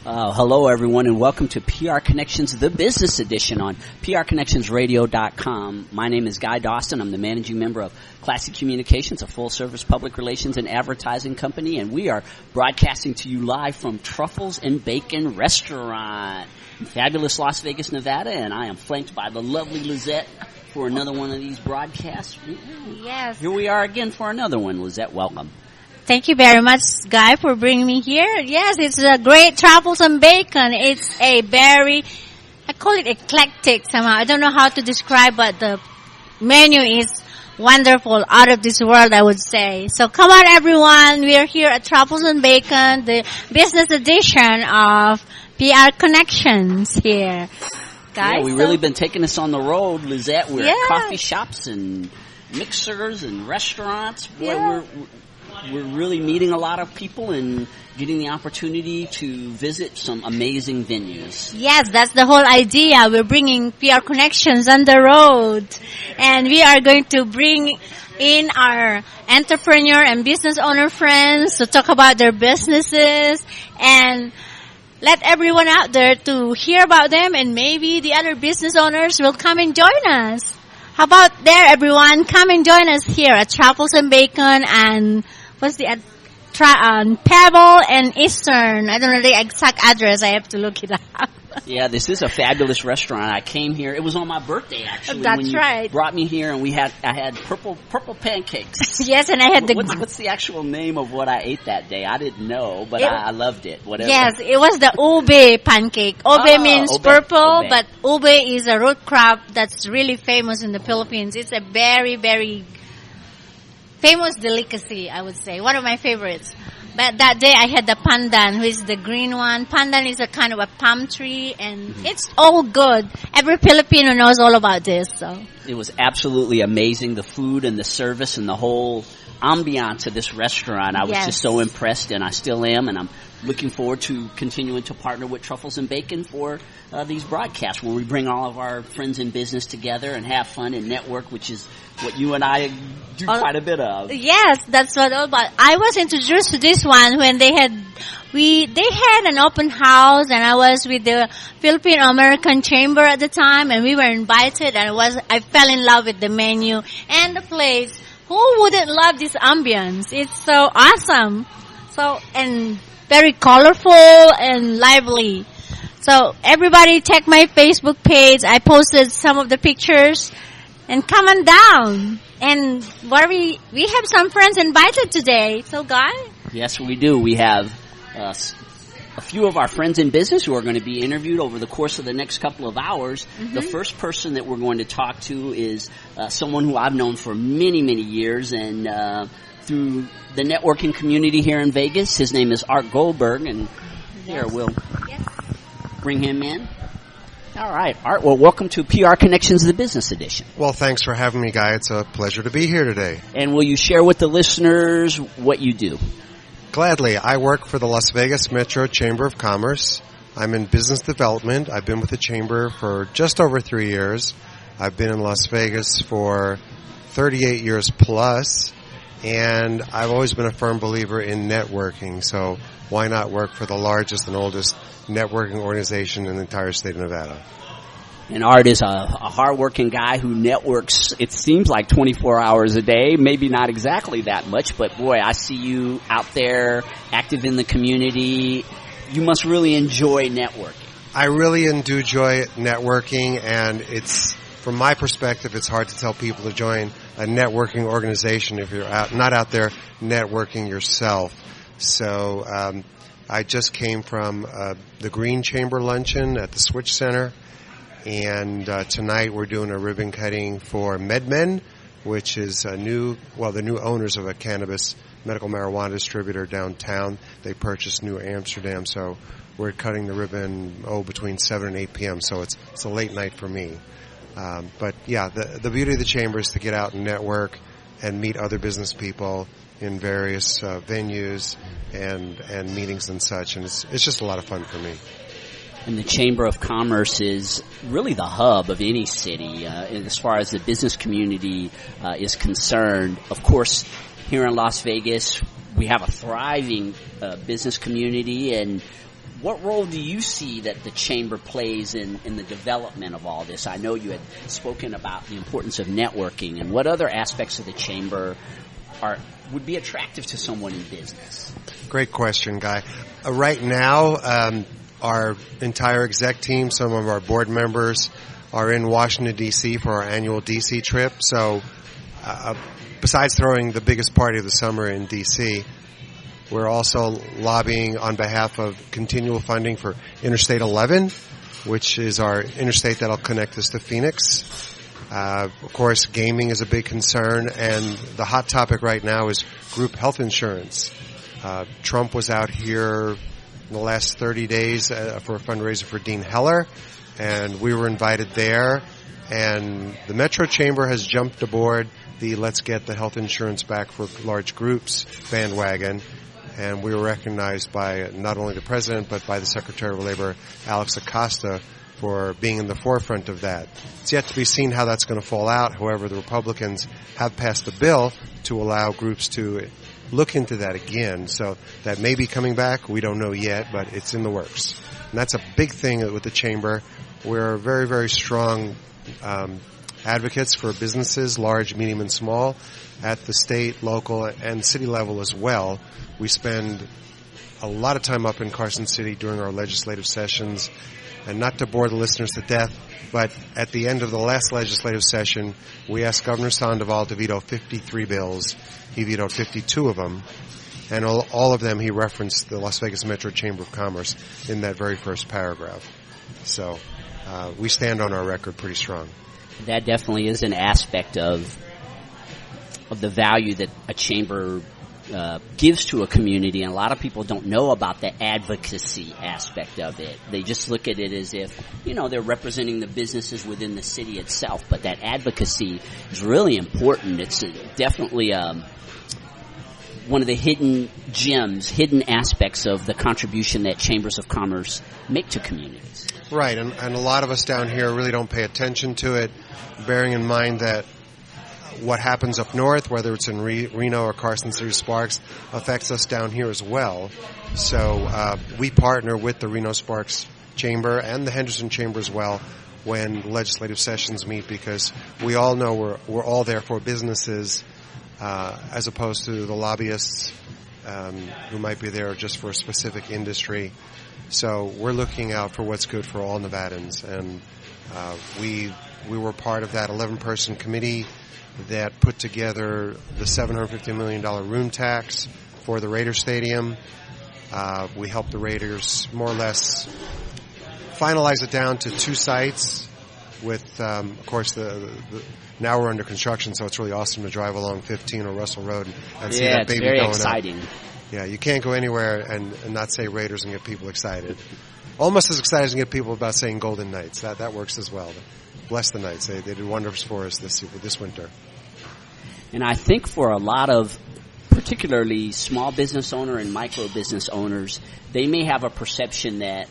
Hello, everyone, and welcome to PR Connections, the business edition on prconnectionsradio.com. My name is Guy Dawson. I'm the managing member of Classic Communications, a full-service public relations and advertising company, and we are broadcasting to you live from Truffles and Bacon Restaurant in fabulous Las Vegas, Nevada, and I am flanked by the lovely Luzette for another one of these broadcasts. Yes. Here we are again for another one. Luzette, welcome. Thank you very much, Guy, for bringing me here. Yes, it's a great Truffles and Bacon. It's a very, I call it eclectic somehow. I don't know how to describe, but the menu is wonderful, out of this world, I would say. So come on, everyone. We are here at Truffles and Bacon, the business edition of PR Connections here. Guys, yeah, we've really been taking this on the road, Luzette. We're Yeah. at coffee shops and mixers and restaurants. Boy, Yeah. we're really meeting a lot of people and getting the opportunity to visit some amazing venues. Yes, that's the whole idea. We're bringing PR Connections on the road. And we are going to bring in our entrepreneur and business owner friends to talk about their businesses and let everyone out there to hear about them, and maybe the other business owners will come and join us. How about there, everyone? Come and join us here at Truffles and Bacon and what's the Pebble and Eastern. I don't know the exact address. I have to look it up. Yeah, this is a fabulous restaurant. I came here. It was on my birthday, actually. That's when you right. Brought me here, and I had purple pancakes. Yes, and I had What's the actual name of what I ate that day? I didn't know, but I loved it. Whatever. Yes, it was the ube pancake. Ube means purple, but ube is a root crop that's really famous in the Philippines. It's a very, very famous delicacy, I would say. One of my favorites. But that day I had the pandan, which is the green one. Pandan is a kind of a palm tree, and it's all good. Every Filipino knows all about this. So it was absolutely amazing, the food and the service and the whole ambiance of this restaurant. I was just so impressed, and I still am, and I'm looking forward to continuing to partner with Truffles and Bacon for these broadcasts where we bring all of our friends in business together and have fun and network, which is what you and I do quite a bit of. Yes, that's what all about. I was introduced to this one when they had an open house, and I was with the Philippine American Chamber at the time, and we were invited, and I fell in love with the menu and the place. Who wouldn't love this ambience? It's so awesome. And very colorful and lively. So everybody check my Facebook page. I posted some of the pictures, and come on down. And we have some friends invited today. So, Guy? Yes, we do. We have a few of our friends in business who are going to be interviewed over the course of the next couple of hours. Mm-hmm. The first person that we're going to talk to is someone who I've known for many, many years, and through the networking community here in Vegas. His name is Art Goldberg, and here we'll bring him in. All right, Art, well, welcome to PR Connections, the business edition. Well, thanks for having me, Guy. It's a pleasure to be here today. And will you share with the listeners what you do? Gladly. I work for the Las Vegas Metro Chamber of Commerce. I'm in business development. I've been with the Chamber for just over 3 years. I've been in Las Vegas for 38 years plus, and I've always been a firm believer in networking. So why not work for the largest and oldest networking organization in the entire state of Nevada? And Art is a hard-working guy who networks, it seems like 24 hours a day, maybe not exactly that much, but boy, I see you out there active in the community. You must really enjoy networking. I really do enjoy networking, and from my perspective, it's hard to tell people to join a networking organization if you're not out there networking yourself. So I just came from the Green Chamber Luncheon at the Switch Center. And tonight we're doing a ribbon cutting for MedMen, which is the new owners of a cannabis medical marijuana distributor downtown. They purchased New Amsterdam, so we're cutting the ribbon between 7 and 8 p.m. So it's a late night for me. But yeah, the beauty of the chamber is to get out and network and meet other business people in various venues and meetings and such, and it's just a lot of fun for me. And the Chamber of Commerce is really the hub of any city as far as the business community is concerned. Of course, here in Las Vegas, we have a thriving business community, and What role do you see that the chamber plays in the development of all this? I know you had spoken about the importance of networking, and what other aspects of the chamber would be attractive to someone in business? Great question, Guy. Right now, our entire exec team, some of our board members, are in Washington, D.C. for our annual D.C. trip. So besides throwing the biggest party of the summer in D.C., we're also lobbying on behalf of continual funding for Interstate 11, which is our interstate that'll connect us to Phoenix. Of course, gaming is a big concern, and the hot topic right now is group health insurance. Trump was out here in the last 30 days for a fundraiser for Dean Heller, and we were invited there. And the Metro Chamber has jumped aboard the Let's Get the Health Insurance Back for Large Groups bandwagon. And we were recognized by not only the president, but by the Secretary of Labor, Alex Acosta, for being in the forefront of that. It's yet to be seen how that's going to fall out. However, the Republicans have passed a bill to allow groups to look into that again. So that may be coming back. We don't know yet, but it's in the works. And that's a big thing with the Chamber. We're very, very strong advocates for businesses, large, medium, and small, at the state, local, and city level as well. We spend a lot of time up in Carson City during our legislative sessions, and not to bore the listeners to death, but at the end of the last legislative session, we asked Governor Sandoval to veto 53 bills. He vetoed 52 of them, and all of them he referenced the Las Vegas Metro Chamber of Commerce in that very first paragraph. So we stand on our record pretty strong. That definitely is an aspect of the value that a chamber gives to a community, and a lot of people don't know about the advocacy aspect of it. They just look at it as if, they're representing the businesses within the city itself, but that advocacy is really important. It's definitely one of the hidden gems, hidden aspects of the contribution that chambers of commerce make to communities. Right, and a lot of us down here really don't pay attention to it, bearing in mind that what happens up north, whether it's in Reno or Carson City Sparks, affects us down here as well. So we partner with the Reno Sparks Chamber and the Henderson Chamber as well when legislative sessions meet, because we all know we're all there for businesses as opposed to the lobbyists who might be there just for a specific industry. So we're looking out for what's good for all Nevadans, and we were part of that 11-person committee that put together the $750 million room tax for the Raiders Stadium. We helped the Raiders more or less finalize it down to 2 sites with, of course, now we're under construction, so it's really awesome to drive along 15 or Russell Road and see that baby going up. Yeah, it's very exciting. Yeah, you can't go anywhere and not say Raiders and get people excited. Almost as excited as you get people about saying Golden Knights. That works as well. Bless the Knights. They did wonders for us this winter. And I think for a lot of particularly small business owner and micro business owners, they may have a perception that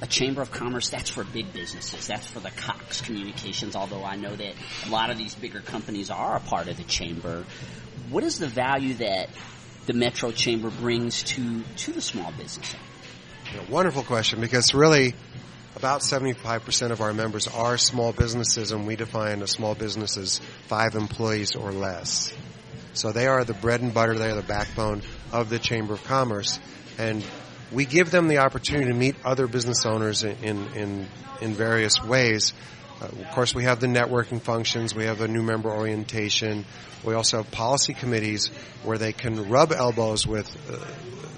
a chamber of commerce, that's for big businesses. That's for the Cox Communications, although I know that a lot of these bigger companies are a part of the chamber. What is the value that the Metro Chamber brings to the small business owner? Wonderful question, because really about 75% of our members are small businesses, and we define a small business as 5 employees or less. So they are the bread and butter, they are the backbone of the Chamber of Commerce, and we give them the opportunity to meet other business owners in various ways. Of course, we have the networking functions, we have the new member orientation, we also have policy committees where they can rub elbows with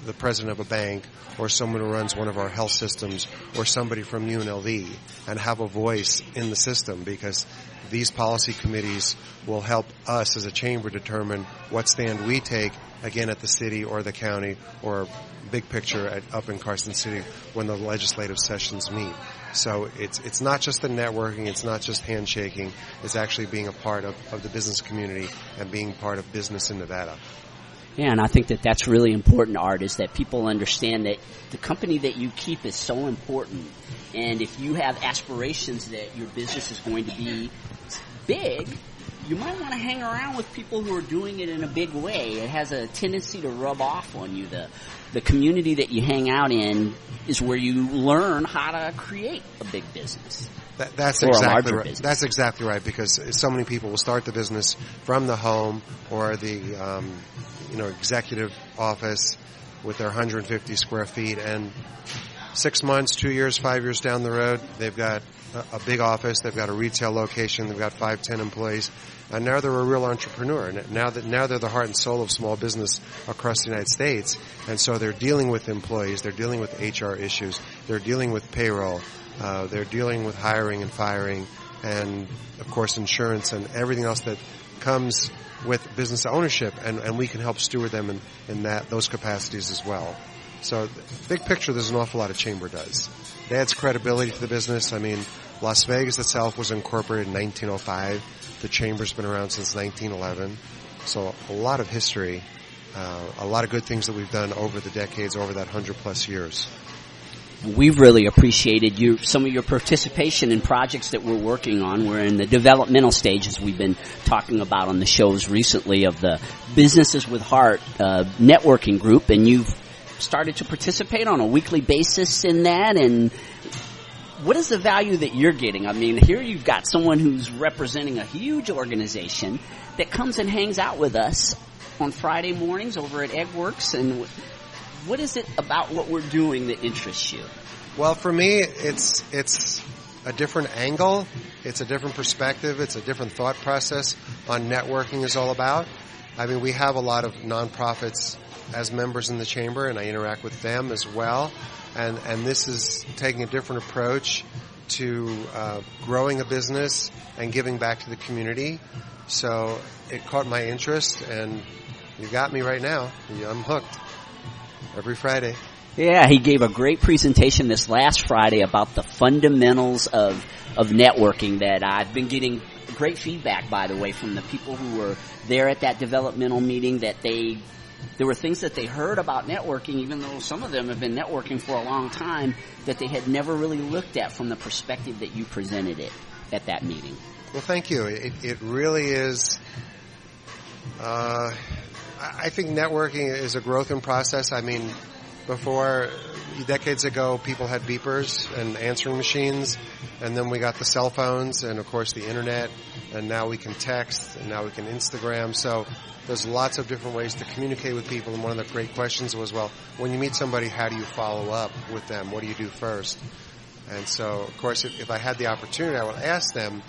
the president of a bank or someone who runs one of our health systems or somebody from UNLV and have a voice in the system, because these policy committees will help us as a chamber determine what stand we take, again, at the city or the county or big picture up in Carson City when the legislative sessions meet. So it's not just the networking, it's not just handshaking, it's actually being a part of the business community and being part of business in Nevada. Yeah, and I think that that's really important, Art, is that people understand that the company that you keep is so important. And if you have aspirations that your business is going to be big, you might want to hang around with people who are doing it in a big way. It has a tendency to rub off on you. The community that you hang out in is where you learn how to create a big business. That's exactly right. Business. That's exactly right, because so many people will start the business from the home or the executive office with their 150 square feet, and 6 months, 2 years, 5 years down the road, they've got a big office, they've got a retail location, they've got 5, 10 employees, and now they're a real entrepreneur. Now they're the heart and soul of small business across the United States, and so they're dealing with employees, they're dealing with HR issues, they're dealing with payroll, they're dealing with hiring and firing, and of course insurance and everything else that comes with business ownership, and we can help steward them in those capacities as well. So, big picture, there's an awful lot of Chamber does. It adds credibility to the business. I mean, Las Vegas itself was incorporated in 1905. The Chamber's been around since 1911. So, a lot of history, a lot of good things that we've done over the decades, over that 100-plus years. We've really appreciated some of your participation in projects that we're working on. We're in the developmental stages we've been talking about on the shows recently of the Businesses with Heart networking group, and you've started to participate on a weekly basis in that. And what is the value that you're getting? I mean, here you've got someone who's representing a huge organization that comes and hangs out with us on Friday mornings over at Eggworks, and what is it about what we're doing that interests you? Well, for me, it's a different angle. It's a different perspective. It's a different thought process on networking is all about. I mean, we have a lot of nonprofits as members in the Chamber, and I interact with them as well. And this is taking a different approach to growing a business and giving back to the community. So it caught my interest, and you got me right now. I'm hooked. Every Friday. Yeah, he gave a great presentation this last Friday about the fundamentals of networking that I've been getting great feedback, by the way, from the people who were there at that developmental meeting, that there were things that they heard about networking, even though some of them have been networking for a long time, that they had never really looked at from the perspective that you presented it at that meeting. Well, thank you. It really is... I think networking is a growth in process. I mean, before, decades ago, people had beepers and answering machines, and then we got the cell phones and, of course, the Internet, and now we can text, and now we can Instagram. So there's lots of different ways to communicate with people, and one of the great questions was, well, when you meet somebody, how do you follow up with them? What do you do first? And so, of course, if I had the opportunity, I would ask them,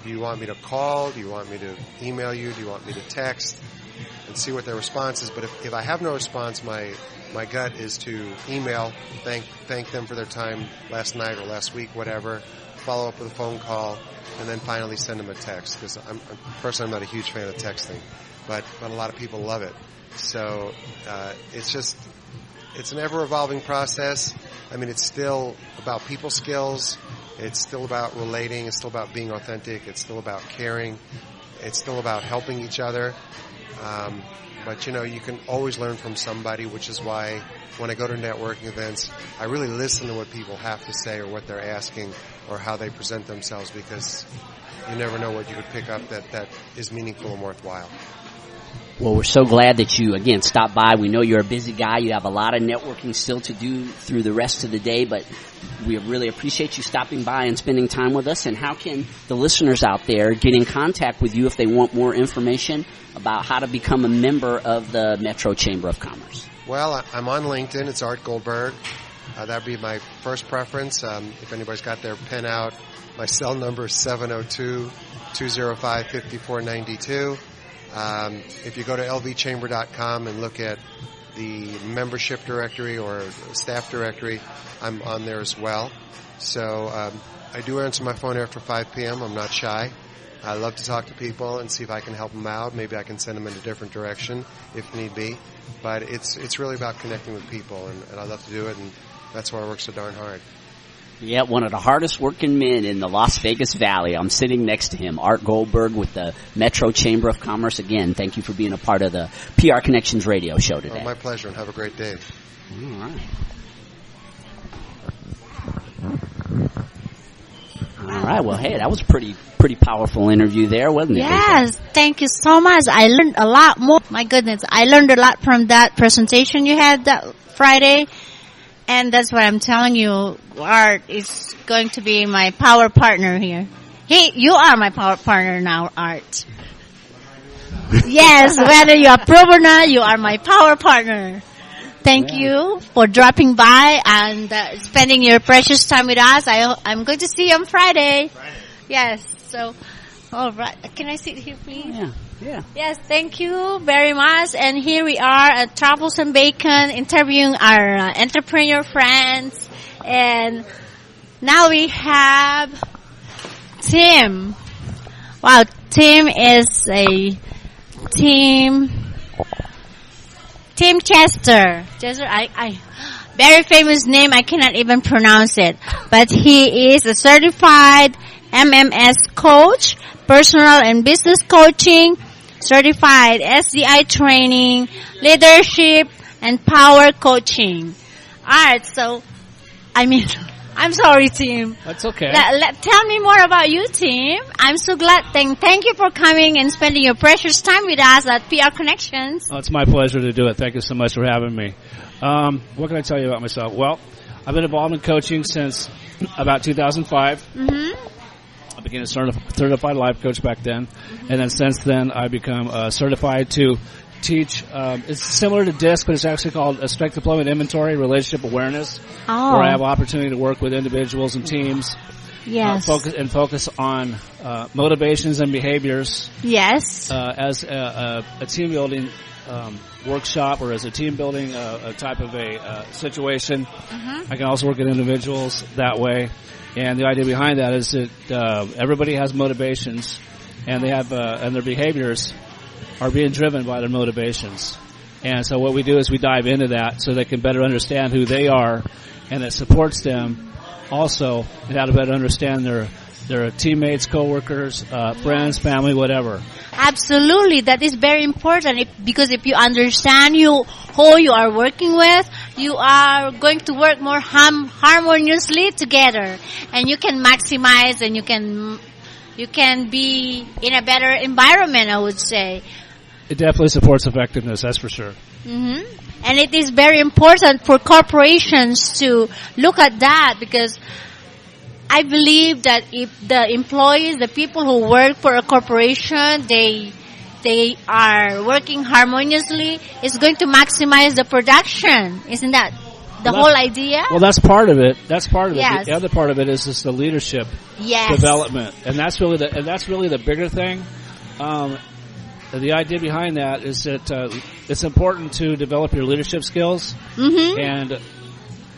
do you want me to call? Do you want me to email you? Do you want me to text? And see what their response is. But if I have no response, my gut is to email, thank them for their time last night or last week, whatever, follow up with a phone call, and then finally send them a text. Because personally, I'm not a huge fan of texting, but a lot of people love it. So it's an ever-evolving process. I mean, it's still about people skills. It's still about relating. It's still about being authentic. It's still about caring. It's still about helping each other. But, you can always learn from somebody, which is why when I go to networking events, I really listen to what people have to say or what they're asking or how they present themselves, because you never know what you could pick up that is meaningful and worthwhile. Well, we're so glad that you, again, stopped by. We know you're a busy guy. You have a lot of networking still to do through the rest of the day, but we really appreciate you stopping by and spending time with us. And how can the listeners out there get in contact with you if they want more information about how to become a member of the Metro Chamber of Commerce? Well, I'm on LinkedIn. It's Art Goldberg. That would be my first preference. If anybody's got their pen out, my cell number is 702-205-5492. If you go to lvchamber.com and look at the membership directory or staff directory, I'm on there as well. So I do answer my phone after 5 p.m. I'm not shy. I love to talk to people and see if I can help them out. Maybe I can send them in a different direction if need be. But it's really about connecting with people, and I love to do it, and that's why I work so darn hard. Yeah, one of the hardest working men in the Las Vegas Valley. I'm sitting next to him, Art Goldberg with the Metro Chamber of Commerce. Again, thank you for being a part of the PR Connections radio show today. Oh, my pleasure, and have a great day. All right. All right. Well, hey, that was pretty powerful interview there, wasn't it? Yes, thank you so much. I learned a lot more. My goodness, I learned a lot from that presentation you had that Friday. And that's what I'm telling you. Art is going to be my power partner here. You are my power partner now, Art. Yes, whether you approve or not, you are my power partner. Thank you for dropping by and spending your precious time with us. I'm going to see you on Friday. Yes. So, all right. Can I sit here, please? Yeah. Yes, thank you very much. And here we are at Truffles and Bacon interviewing our entrepreneur friends. And now we have Tim. Wow, Tim is a Tim Chester. I very famous name. I cannot even pronounce it. But he is a certified MMS coach, personal and business coaching, certified SDI training, leadership, and power coaching. Alright, so, I'm sorry, Tim. That's okay. Tell me more about you, Tim. I'm so glad. Thank you for coming and spending your precious time with us at PR Connections. Oh, it's my pleasure to do it. Thank you so much for having me. What can I tell you about myself? Well, I've been involved in coaching since about 2005. Mm-hmm. I became a certified life coach back then. Mm-hmm. And then since then, I become certified to teach. It's similar to DISC, but it's actually called a Strength Deployment Inventory, Relationship Awareness, where I have opportunity to work with individuals and teams. Yes. Focus on motivations and behaviors. Yes. As a team building workshop, or as a team building a type of a situation. Mm-hmm. I can also work with individuals that way. And the idea behind that is that everybody has motivations, and they have and their behaviors are being driven by their motivations. And so what we do is we dive into that so they can better understand who they are, and it supports them also in how to better understand their teammates, coworkers, friends, family, whatever. Absolutely, that is very important because if you understand who you are working with, you are going to work more harmoniously together, and you can maximize, and you can be in a better environment, I would say. It definitely supports effectiveness, that's for sure. Mm-hmm. And it is very important for corporations to look at that, because I believe that if the employees, the people who work for a corporation, they are working harmoniously, it's going to maximize the production. Isn't that the whole idea? Well, that's part of it. That's part of Yes. it. The other part of it is just the leadership development, and that's really the bigger thing. The idea behind that is that it's important to develop your leadership skills. Mm-hmm. And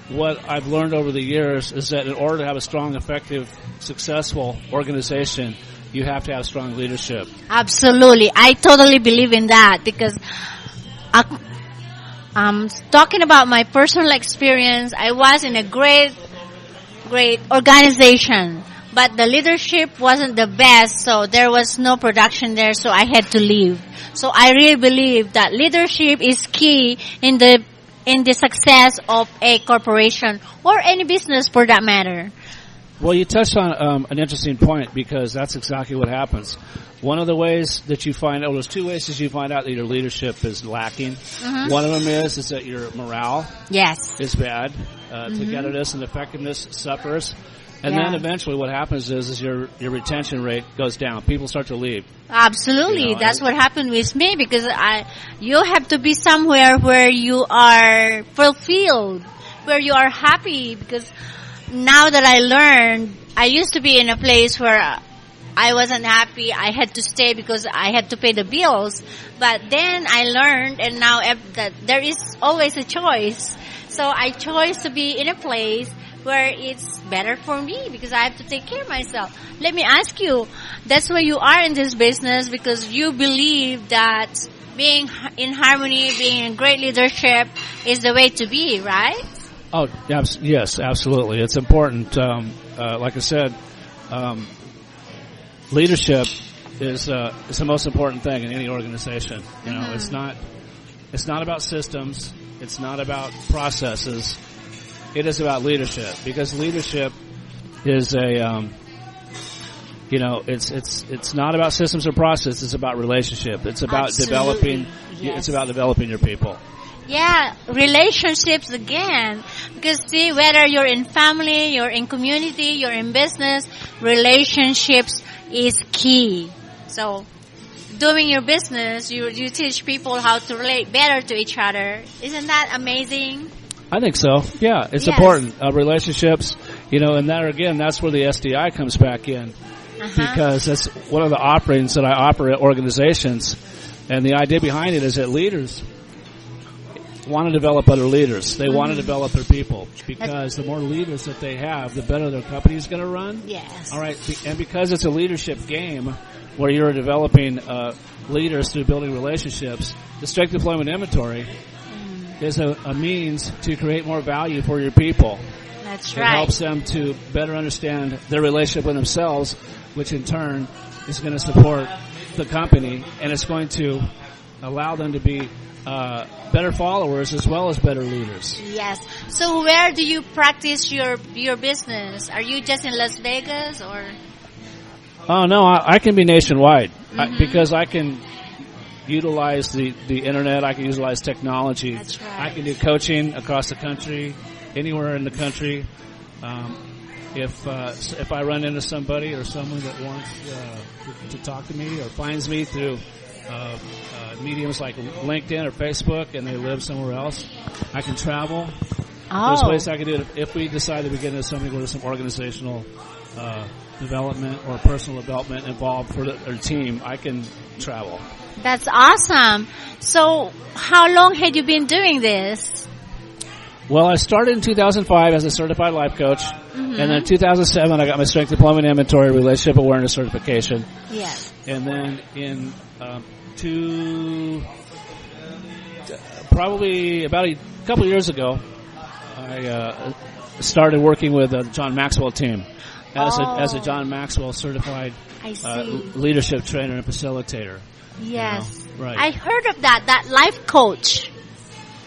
what I've learned over the years is that in order to have a strong, effective, successful organization, you have to have strong leadership. Absolutely. I totally believe in that, because talking about my personal experience, I was in a great organization, but the leadership wasn't the best, so there was no production there, so I had to leave. So I really believe that leadership is key in the success of a corporation or any business for that matter. Well, you touched on an interesting point, because that's exactly what happens. One of the ways that you find out, there's two ways that you find out that your leadership is lacking. Mm-hmm. One of them is that your morale is bad. Togetherness and effectiveness suffers. And then eventually what happens is your retention rate goes down. People start to leave. Absolutely. That's what happened with me, because you have to be somewhere where you are fulfilled, where you are happy, because now that I learned, I used to be in a place where I wasn't happy. I had to stay because I had to pay the bills. But then I learned, and now that there is always a choice. So I chose to be in a place where it's better for me, because I have to take care of myself. Let me ask you, that's why you are in this business, because you believe that being in harmony, being in great leadership is the way to be, right? Oh, yes, absolutely. It's important. Like I said, leadership is the most important thing in any organization. You know, it's not about systems. It's not about processes. It is about leadership, because leadership is it's not about systems or process. It's about relationship. It's about developing. Yes. It's about developing your people. Yeah, relationships again. Because see, whether you're in family, you're in community, you're in business, relationships is key. So, doing your business, you teach people how to relate better to each other. Isn't that amazing? I think so. Yeah, it's Yes. important. Relationships, and that's where the SDI comes back in. Because that's one of the offerings that I offer at organizations. And the idea behind it is that leaders want to develop other leaders. They want to develop their people, because the more leaders that they have, the better their company is going to run. Yes. All right, and because it's a leadership game where you're developing leaders through building relationships, the strength deployment inventory is a means to create more value for your people. That's It right. helps them to better understand their relationship with themselves, which in turn is going to support the company, and it's going to allow them to be better followers as well as better leaders. Yes. So where do you practice your business? Are you just in Las Vegas or? Oh no, I can be nationwide because I can utilize the internet. I can utilize technology. That's right. I can do coaching across the country, anywhere in the country. If I run into somebody or someone that wants to talk to me or finds me through mediums like LinkedIn or Facebook and they live somewhere else, I can travel. There's ways I can do it. If we decide that we get into something where there's some organizational development or personal development involved for our team, I can travel. That's awesome. So how long had you been doing this? Well, I started in 2005 as a certified life coach, and then in 2007 I got my strength deployment inventory relationship awareness certification. Yes. And then in probably about a couple of years ago, I started working with the John Maxwell team as a John Maxwell certified I see. leadership trainer and facilitator. Yes. Right. I heard of that life coach.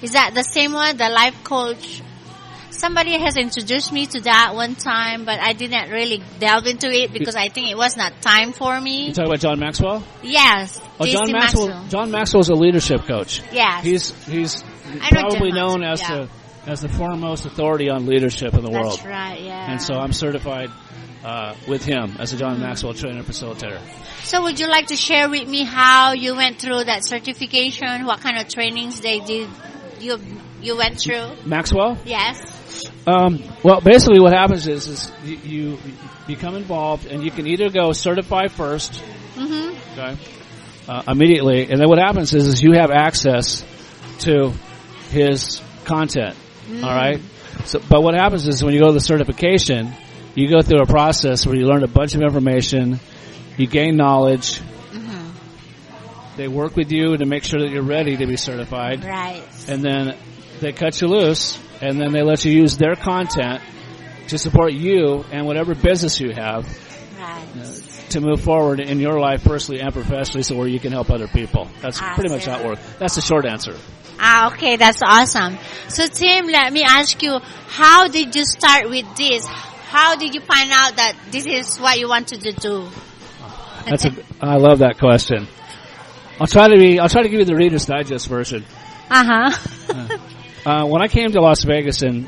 Is that the same one, the life coach? Somebody has introduced me to that one time, but I didn't really delve into it because I think it was not time for me. You talking about John Maxwell? Yes. Oh, JC John Maxwell. John Maxwell's a leadership coach. Yes. He's I know probably John known Maxwell, as the foremost authority on leadership in the world. That's right, yeah. And so I'm certified with him as a John Maxwell trainer and facilitator. So would you like to share with me how you went through that certification, what kind of trainings they did you went through? Maxwell? Yes. Well, basically what happens is you become involved, and you can either go certify first, okay, immediately, and then what happens is you have access to his content, all right? So, but what happens is when you go to the certification, you go through a process where you learn a bunch of information, you gain knowledge, they work with you to make sure that you're ready to be certified. Right. And then they cut you loose, and then they let you use their content to support you and whatever business you have to move forward in your life personally and professionally, so where you can help other people. That's pretty much how it works. That's the short answer. Okay, that's awesome. So Tim, let me ask you, how did you start with this? How did you find out that this is what you wanted to do? I love that question. I'll try to give you the Reader's Digest version. When I came to Las Vegas in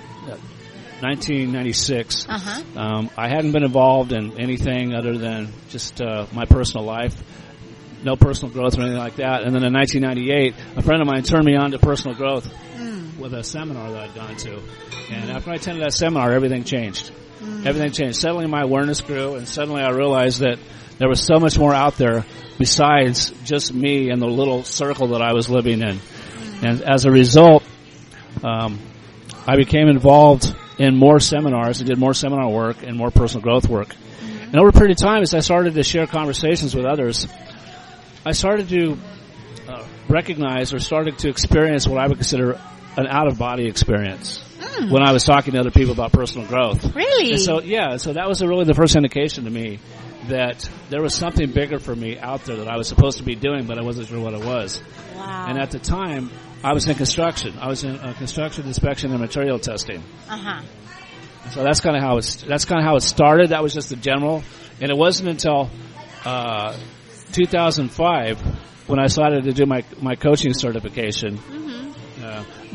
1996, I hadn't been involved in anything other than just my personal life, no personal growth or anything like that. And then in 1998, a friend of mine turned me on to personal growth with a seminar that I'd gone to. And after I attended that seminar, everything changed. Everything changed. Suddenly my awareness grew, and suddenly I realized that there was so much more out there besides just me and the little circle that I was living in. And as a result, I became involved in more seminars and did more seminar work and more personal growth work. And over a period of time, as I started to share conversations with others, I started to recognize or started to experience what I would consider an out-of-body experience when I was talking to other people about personal growth. Really? And so, so that was really the first indication to me that there was something bigger for me out there that I was supposed to be doing, but I wasn't sure what it was. Wow. And at the time, I was in construction. I was in construction inspection and material testing. So that's kind of how it started. That was just the general, and it wasn't until 2005 when I decided to do my coaching certification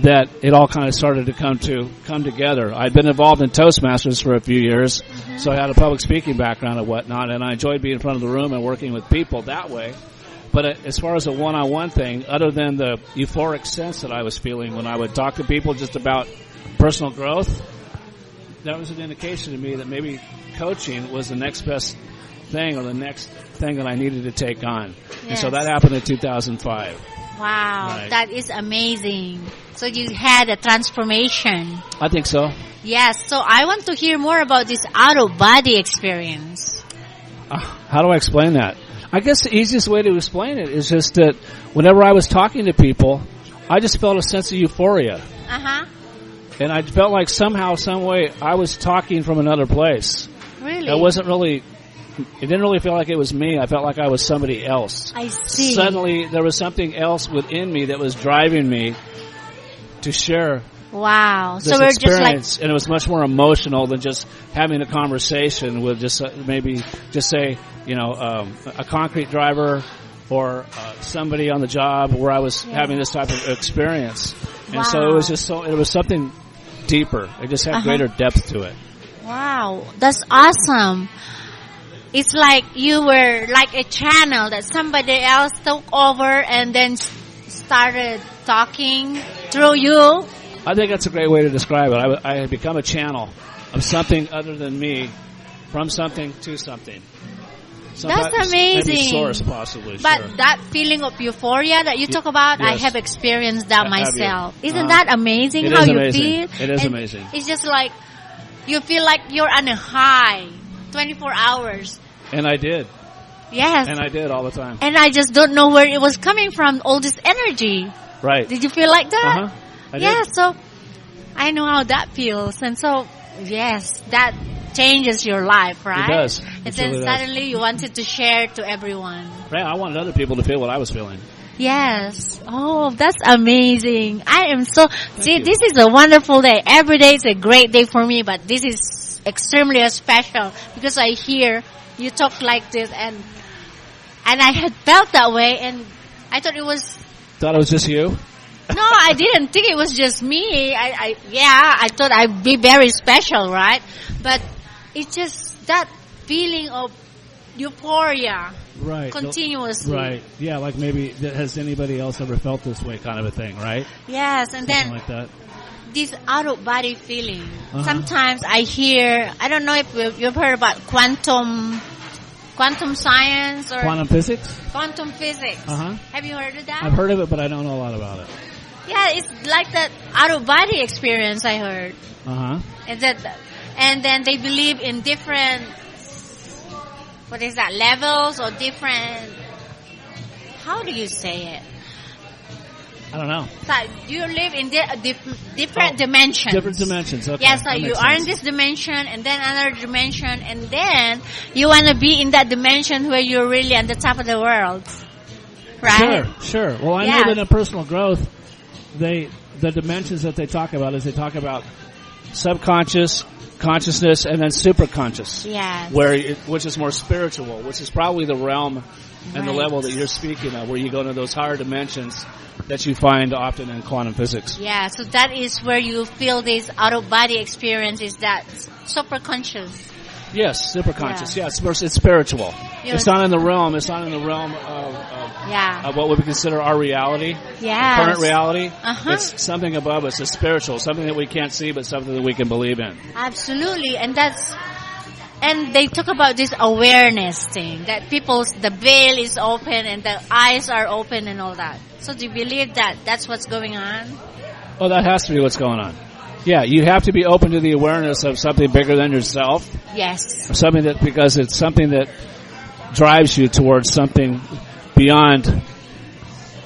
that it all kind of started to come together. I'd been involved in Toastmasters for a few years, so I had a public speaking background and whatnot, and I enjoyed being in front of the room and working with people that way. But as far as a one-on-one thing, other than the euphoric sense that I was feeling when I would talk to people just about personal growth, that was an indication to me that maybe coaching was the next best thing or the next thing that I needed to take on. Yes. And so that happened in 2005. Wow, right. That is amazing. So you had a transformation. I think so. Yes, so I want to hear more about this out-of-body experience. How do I explain that? I guess the easiest way to explain it is just that whenever I was talking to people, I just felt a sense of euphoria. Uh-huh. And I felt like somehow, some way, I was talking from another place. Really? It didn't really feel like it was me. I felt like I was somebody else. I see. Suddenly, there was something else within me that was driving me to share wow. this So we're experience. just And it was much more emotional than just having a conversation with just maybe just say, a concrete driver or somebody on the job where I was having this type of experience. And so it was just it was something deeper. It just had greater depth to it. Wow. That's awesome. It's like you were like a channel that somebody else took over and then started talking through you. I think that's a great way to describe it. I had become a channel of something other than me, from something to something. That's amazing. Maybe source, possibly. But sure. that feeling of euphoria that you talk about, yes. I have experienced that myself. You? Isn't that amazing? It how is you amazing. feel? It is and amazing. It's just like you feel like you're on a high, 24 hours. And I did. Yes. And I did all the time. And I just don't know where it was coming from, all this energy. Right. Did you feel like that? I yeah, did. so I know how that feels. And so, yes, that changes your life, right? It does. And then really suddenly you wanted to share to everyone. Right. I wanted other people to feel what I was feeling. Yes. Oh, that's amazing. I am so... you. This is a wonderful day. Every day is a great day for me, but this is extremely special because I hear you talk like this and I had felt that way and I thought it was... Thought it was just you? No, I didn't think it was just me. I thought I'd be very special, right? But it's just that feeling of euphoria. Right. Continuously. Right. Yeah, like maybe has anybody else ever felt this way kind of a thing, right? Yes, and Something then like that. this out-of-body feeling. Sometimes I hear, I don't know if you've heard about quantum science or... Quantum physics? Quantum physics. Have you heard of that? I've heard of it, but I don't know a lot about it. Yeah, it's like that out-of-body experience I heard. And then they believe in different, levels or different, how do you say it? I don't know. So you live in different dimensions. Different dimensions, okay. Yeah, so you are in this dimension and then another dimension and then you want to be in that dimension where you're really on the top of the world. Right? Sure. Well, I know that in personal growth, the dimensions that they talk about is they talk about subconscious, consciousness, and then superconscious. Yes. Which is more spiritual, which is probably the realm and the level that you're speaking of, where you go into those higher dimensions that you find often in quantum physics. Yeah, so that is where you feel this out-of-body experience, is that superconscious. Yes, superconscious. Yeah, it's spiritual. It's not in the realm. It's not in the realm of what we would consider our reality. Yeah. Current reality. It's something above us. It's spiritual. Something that we can't see, but something that we can believe in. Absolutely. And they talk about this awareness thing, that the veil is open and the eyes are open and all that. So do you believe that that's what's going on? Oh, that has to be what's going on. Yeah, you have to be open to the awareness of something bigger than yourself. Yes. Because it's something that drives you towards something beyond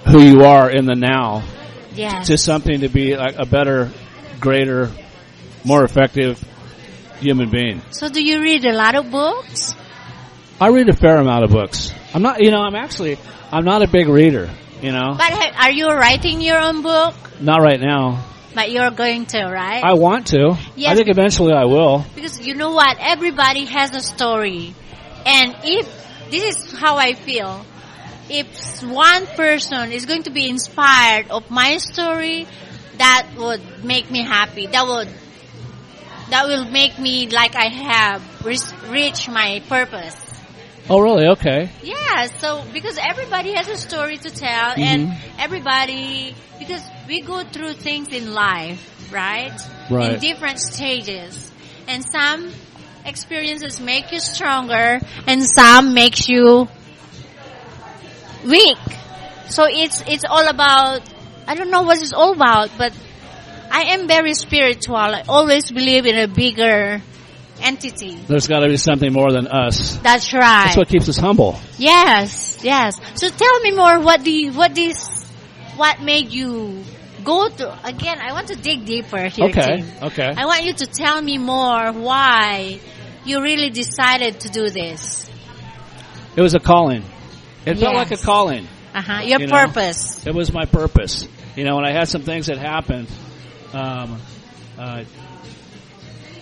who you are in the now. Yes. To something to be like a better, greater, more effective human being. So do you read a lot of books? I read a fair amount of books. I'm not a big reader, But are you writing your own book? Not right now. But you're going to, right? I want to. Yes. I think eventually I will. Because you know what? Everybody has a story. And if, this is how I feel, if one person is going to be inspired of my story, that would make me happy. That will make me like I have reached my purpose. Oh, really? Okay. Yeah, so because everybody has a story to tell, and everybody, because we go through things in life, right? Right. In different stages. And some experiences make you stronger, and some makes you weak. So it's all about, I don't know what it's all about, but I am very spiritual. I always believe in a bigger entity. There's got to be something more than us. That's right. That's what keeps us humble. Yes. So tell me more. What made you go to? Again, I want to dig deeper here. Okay. Tim. Okay. I want you to tell me more why you really decided to do this. It was a calling. It felt like a Yes. calling. Your purpose. It was my purpose. When I had some things that happened,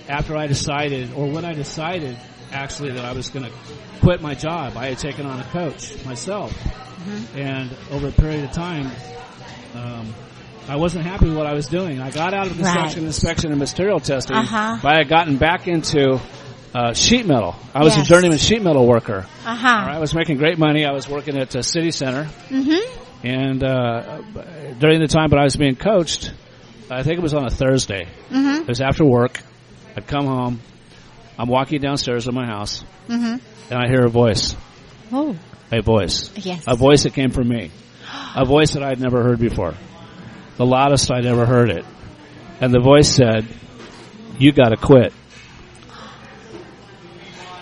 after I decided, or when I decided, actually, that I was going to quit my job, I had taken on a coach myself. And over a period of time, I wasn't happy with what I was doing. I got out of construction inspection and material testing, but I had gotten back into sheet metal. I was a journeyman sheet metal worker. All right, I was making great money. I was working at the city center. And during the time that I was being coached, I think it was on a Thursday. It was after work. I'd come home. I'm walking downstairs in my house, and I hear a voice. Oh. A voice. Yes. A voice that came from me. A voice that I'd never heard before. The loudest I'd ever heard it. And the voice said, "You got to quit."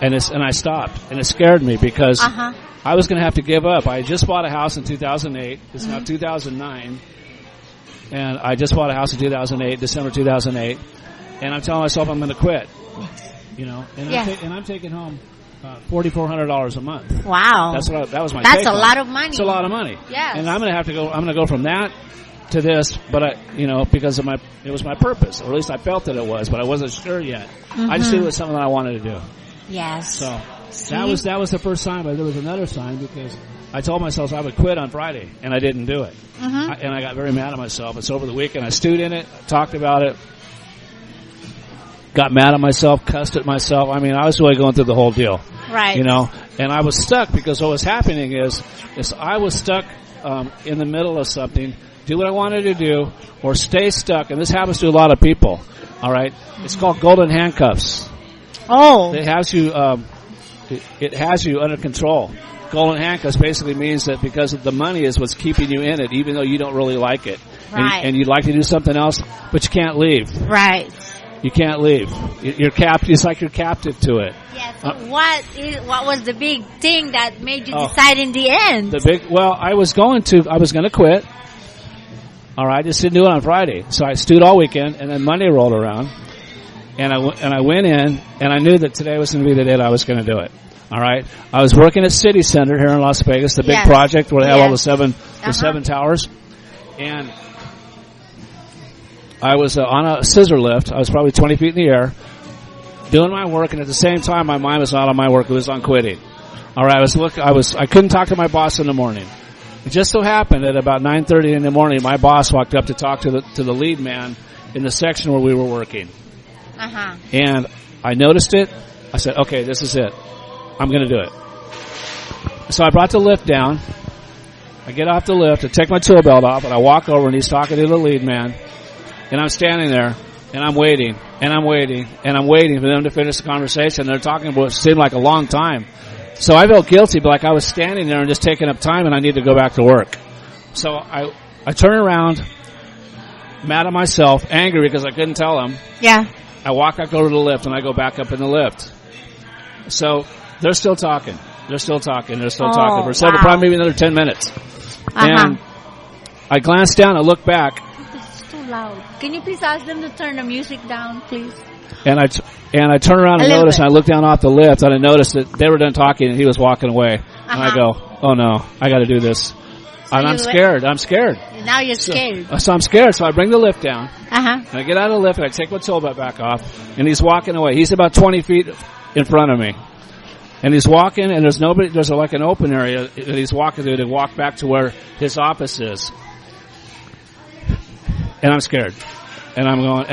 And I stopped, and it scared me because I was going to have to give up. I had just bought a house in 2008. It's now 2009. And I just bought a house in 2008, December 2008. And I'm telling myself I'm going to quit. And I'm taking home $4,400 a month. Wow. That was my That's take a home. lot of money. It's a lot of money. Yes. And I'm going to go from that to this, but because of it was my purpose, or at least I felt that it was, but I wasn't sure yet. I just knew it was something that I wanted to do. Yes. So that was the first sign, but there was another sign because I told myself I would quit on Friday, and I didn't do it. And I got very mad at myself. It's over the weekend. I stewed in it, talked about it, got mad at myself, cussed at myself. I mean, I was really going through the whole deal. Right. And I was stuck because what was happening is I was stuck in the middle of something, do what I wanted to do, or stay stuck. And this happens to a lot of people. All right. It's called golden handcuffs. Oh. It has you. It has you under control. Golden handcuffs basically means that because of the money is what's keeping you in it, even though you don't really like it, Right. and you'd like to do something else, but you can't leave. Right. You can't leave. You're captive. It's like you're captive to it. Yeah. So what was the big thing that made you decide in the end? I was going to quit. All right, I just didn't do it on Friday, so I stewed all weekend, and then Monday rolled around, and I went in, and I knew that today was going to be the day that I was going to do it. All right, I was working at City Center here in Las Vegas, the big project where they have all the seven towers, and I was on a scissor lift. I was probably 20 feet in the air, doing my work, and at the same time, my mind was not on my work; it was on quitting. All right, I couldn't talk to my boss in the morning. It just so happened that about 9:30 in the morning, my boss walked up to talk to the lead man in the section where we were working. And I noticed it. I said, "Okay, this is it. I'm going to do it." So I brought the lift down. I get off the lift, I take my tool belt off, and I walk over, and he's talking to the lead man. And I'm standing there, and I'm waiting, and I'm waiting, and I'm waiting for them to finish the conversation. They're talking about what seemed like a long time. So I felt guilty, but like I was standing there and just taking up time, and I need to go back to work. So I turn around, mad at myself, angry because I couldn't tell them. Yeah. I walk back over to the lift, and I go back up in the lift. So they're still talking. They're still talking. They're still talking. For probably maybe another 10 minutes. And I glanced down, I looked back. It's too loud. Can you please ask them to turn the music down, please? And I turned around and noticed, and I looked down off the lift, and I noticed that they were done talking, and he was walking away. And I go, "Oh no, I got to do this." And I'm scared. I'm scared. Now you're scared. So I'm scared. So I bring the lift down. Uh-huh. And I get out of the lift and I take my tool belt back off. And he's walking away. He's about 20 feet in front of me. And he's walking, and there's nobody. There's like an open area that he's walking through to walk back to where his office is. And I'm scared. And I'm going.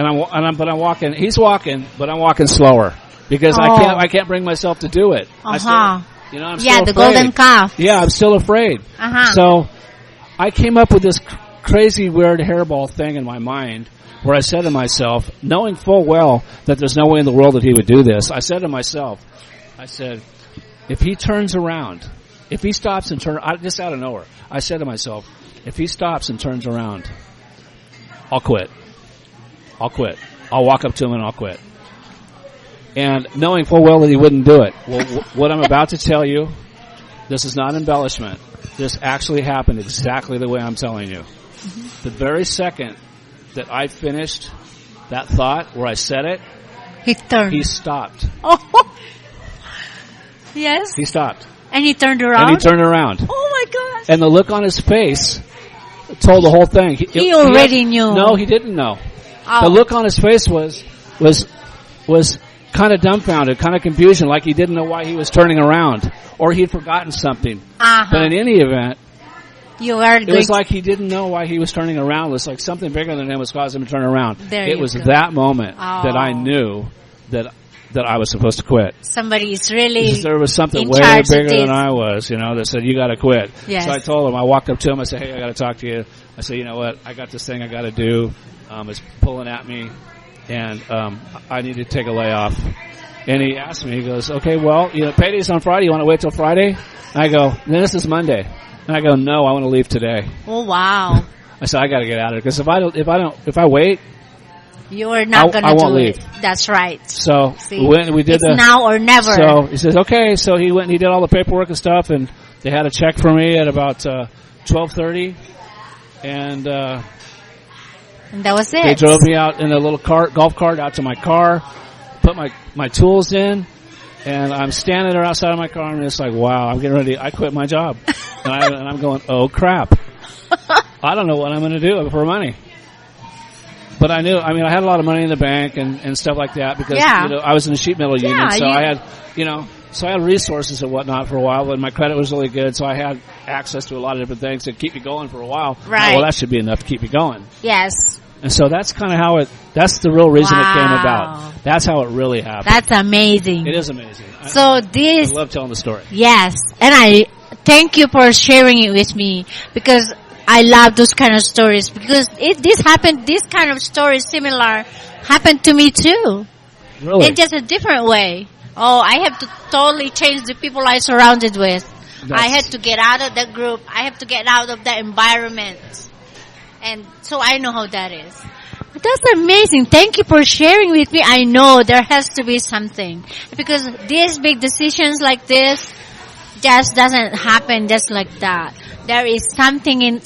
But I'm walking. He's walking, but I'm walking slower because I can't bring myself to do it. Uh-huh. I'm still the afraid. golden calf. Yeah, I'm still afraid. Uh-huh. So I came up with this crazy, weird hairball thing in my mind where I said to myself, knowing full well that there's no way in the world that he would do this, I said to myself, if he turns around, if he stops and turns, just out of nowhere, I said to myself, if he stops and turns around, I'll quit. I'll quit. I'll walk up to him and I'll quit. And knowing full well that he wouldn't do it. Well, what I'm about to tell you, this is not embellishment. This actually happened exactly the way I'm telling you. Mm-hmm. The very second that I finished that thought where I said it, he stopped. Oh, yes. He stopped. And he turned around? And he turned around. Oh, my gosh. And the look on his face told the whole thing. He already knew. No, he didn't know. Oh. The look on his face was kind of dumbfounded, kind of confusion, like he didn't know why he was turning around, or he'd forgotten something. Uh-huh. But in any event, it was like he didn't know why he was turning around. It was like something bigger than him was causing him to turn around. It was that moment that I knew that I was supposed to quit. Somebody is really there was something in way charge bigger than I was, that said, you got to quit. Yes. So I told him, I walked up to him, I said, hey, I got to talk to you. I said, you know what, I got this thing I got to do. It's pulling at me, and I need to take a layoff. And he asked me, he goes, okay, well, payday's on Friday. You want to wait till Friday? And I go, this is Monday. And I go, no, I want to leave today. Oh, wow. I said, I got to get out of it because if I wait, you're not going to do leave. it. That's right. So we did it's now or never. So he says, okay. So he went and he did all the paperwork and stuff, and they had a check for me at about 12:30, and that was it. They drove me out in a little golf cart out to my car, put my tools in, and I'm standing there outside of my car, and it's like, wow, I'm getting ready. I quit my job, and I'm going, oh crap, I don't know what I'm going to do for money. But I knew, I had a lot of money in the bank and stuff like that because, I was in the sheet metal union, so I had resources and whatnot for a while, and my credit was really good, so I had access to a lot of different things to keep me going for a while. Right. Well, that should be enough to keep me going. Yes. And so that's kind of that's the real reason it came about. That's how it really happened. That's amazing. It is amazing. I love telling the story. Yes. And I thank you for sharing it with me because I love those kind of stories because this kind of stories similar happened to me too. Really? In just a different way. Oh, I have to totally change the people I surrounded with. I had to get out of that group. I have to get out of that environment. And so I know how that is. That's amazing. Thank you for sharing with me. I know there has to be something because these big decisions like this just doesn't happen just like that. There is something in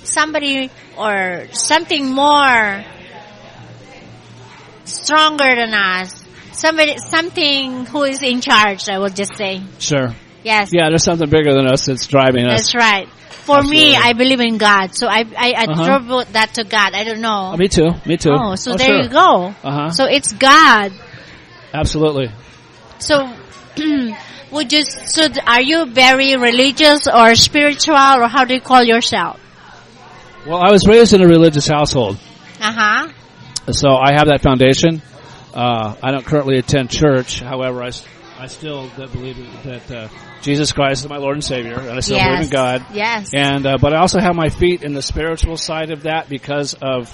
somebody or something more stronger than us. Something who is in charge, I will just say. Sure. Yes. Yeah, there's something bigger than us that's driving us. That's right. For Absolutely. Me, I believe in God. So I attribute that to God. I don't know. Me too. Oh, so there you go. Uh-huh. So it's God. Absolutely. So are you very religious or spiritual or how do you call yourself? Well, I was raised in a religious household. Uh-huh. So I have that foundation. I don't currently attend church. However, I still believe that Jesus Christ is my Lord and Savior, and I still believe in God. Yes. And but I also have my feet in the spiritual side of that because of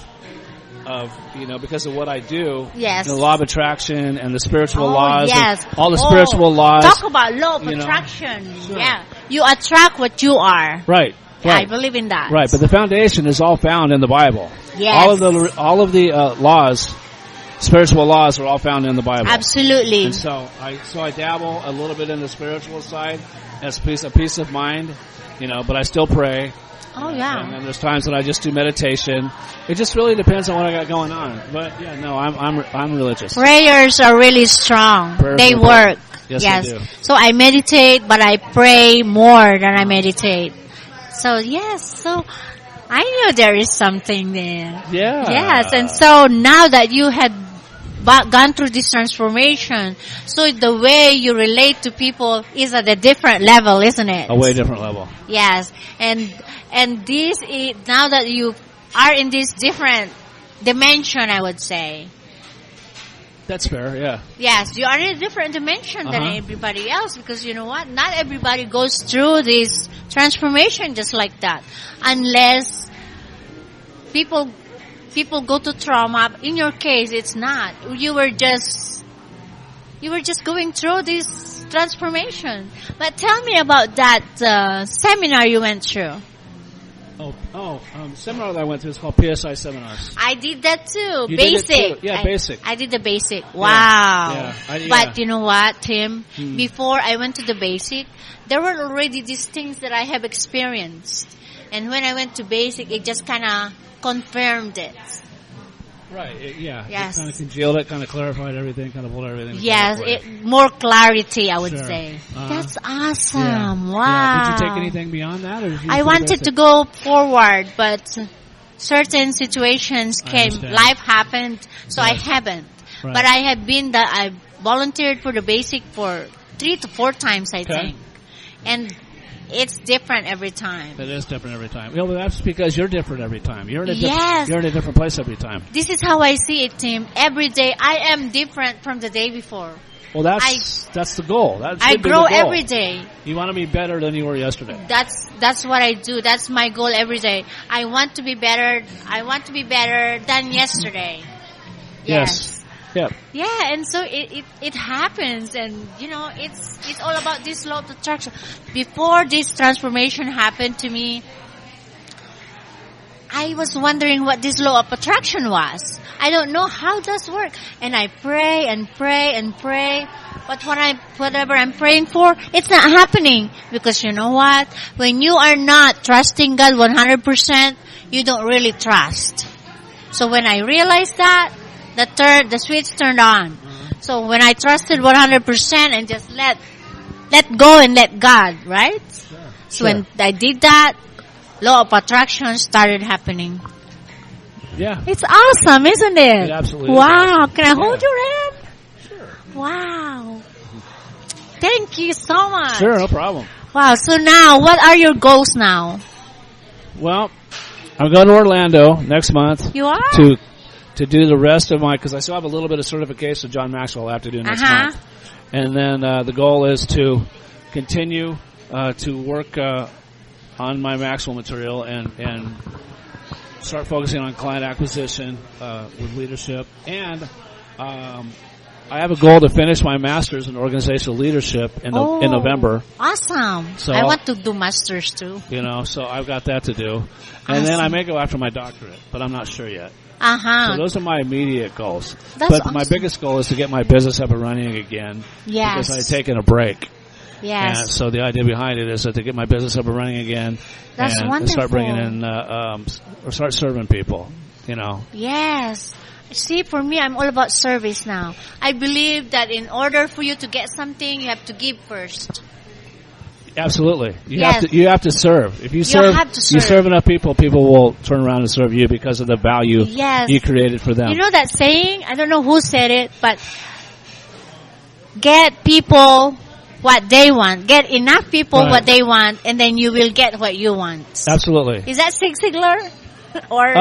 what I do. Yes. The law of attraction and the spiritual laws. Yes. All the spiritual laws. Talk about law of attraction. Sure. Yeah. You attract what you are. Right. Yeah, right. I believe in that. Right, but the foundation is all found in the Bible. Yes. All of the laws. Spiritual laws are all found in the Bible. Absolutely. And so I dabble a little bit in the spiritual side as a peace of mind, but I still pray. Oh yeah. And then there's times that I just do meditation. It just really depends on what I got going on. But yeah, no, I'm religious. Prayers are really strong. They work. Yes, they do. So I meditate, but I pray more than I meditate. So yes, so I knew there is something there. Yeah. Yes, and so now that you had gone through this transformation, so the way you relate to people is at a different level, isn't it? A way different level. Yes, and this is, now that you are in this different dimension, I would say. That's fair, yeah. Yes, you are in a different dimension than Uh-huh. everybody else, because you know what? Not everybody goes through this transformation just like that, unless people go to trauma. In your case, it's not. You were just going through this transformation. But tell me about that seminar you went through. Seminar that I went through is called PSI seminars. I did that too. You Basic. did it too. Yeah, basic. I did the basic. Wow. Yeah. But you know what, Tim? Before I went to the basic, there were already these things that I have experienced. And when I went to basic, it just kind of confirmed it. Right, yeah. Yes. It kind of congealed it, kind of clarified everything, kind of pulled everything. Yes, together. more clarity, I would Sure. say. Uh-huh. That's awesome. Yeah. Wow. Yeah. Did you take anything beyond that? Or did you I do the wanted basic? to go forward, but certain situations I came, understand. life happened, so I Yes. haven't. Right. But I volunteered for the basic for 3 to 4 times, I Okay. think. And it's different every time. It is different every time. Well, that's because you're different every time. You're in a Yes. you're in a different place every time. This is how I see it, Tim. Every day I am different from the day before. Well, that's the goal. That I should be grow the goal. every day. You want to be better than you were yesterday. That's what I do. That's my goal every day. I want to be better. I want to be better than yesterday. Yes. Yeah. Yeah, and so it happens, and you know it's all about this law of attraction. Before this transformation happened to me, I was wondering what this law of attraction was. I don't know how does work, and I pray and pray and pray, but whatever I'm praying for, it's not happening, because you know what? When you are not trusting God 100%, you don't really trust. So when I realized that, the switch turned on. So when I trusted 100% and just let go and let God, right? So when I did that, law of attraction started happening. Yeah. It's awesome, isn't it? It absolutely wow. is. Can I hold Yeah. your hand? Sure. Wow. Thank you so much. Sure, no problem. Wow. So now, what are your goals now? Well, I'm going to Orlando next month You are? to do the rest of because I still have a little bit of certification of John Maxwell I have to do next month. And then the goal is to continue to work on my Maxwell material and start focusing on client acquisition with leadership. And I have a goal to finish my master's in organizational leadership in November. Awesome. So I want to do masters too. You know, so I've got that to do. And then I may go after my doctorate, but I'm not sure yet. So those are my immediate goals. That's but awesome. my biggest goal is to get my business up and running again. Yes. Because I've taken a break. Yes. And so the idea behind it is that to get my business up and running again That's and wonderful. start bringing in, or start serving people, you know. Yes. See, for me, I'm all about service now. I believe that in order for you to get something, you have to give first. Absolutely. You Yes. have to serve. If you have to you serve. serve enough people, people will turn around and serve you because of the value Yes. you created for them. You know that saying? I don't know who said it, but get people what they want. Get enough people Right. what they want, and then you will get what you want. Absolutely. Is that Zig Ziglar? Or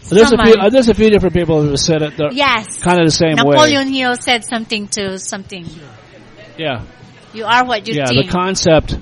There's a few different people who have said it. yes. Kind of the same way. Napoleon Hill said something to something. Yeah. You are what you Yeah, think. the concept.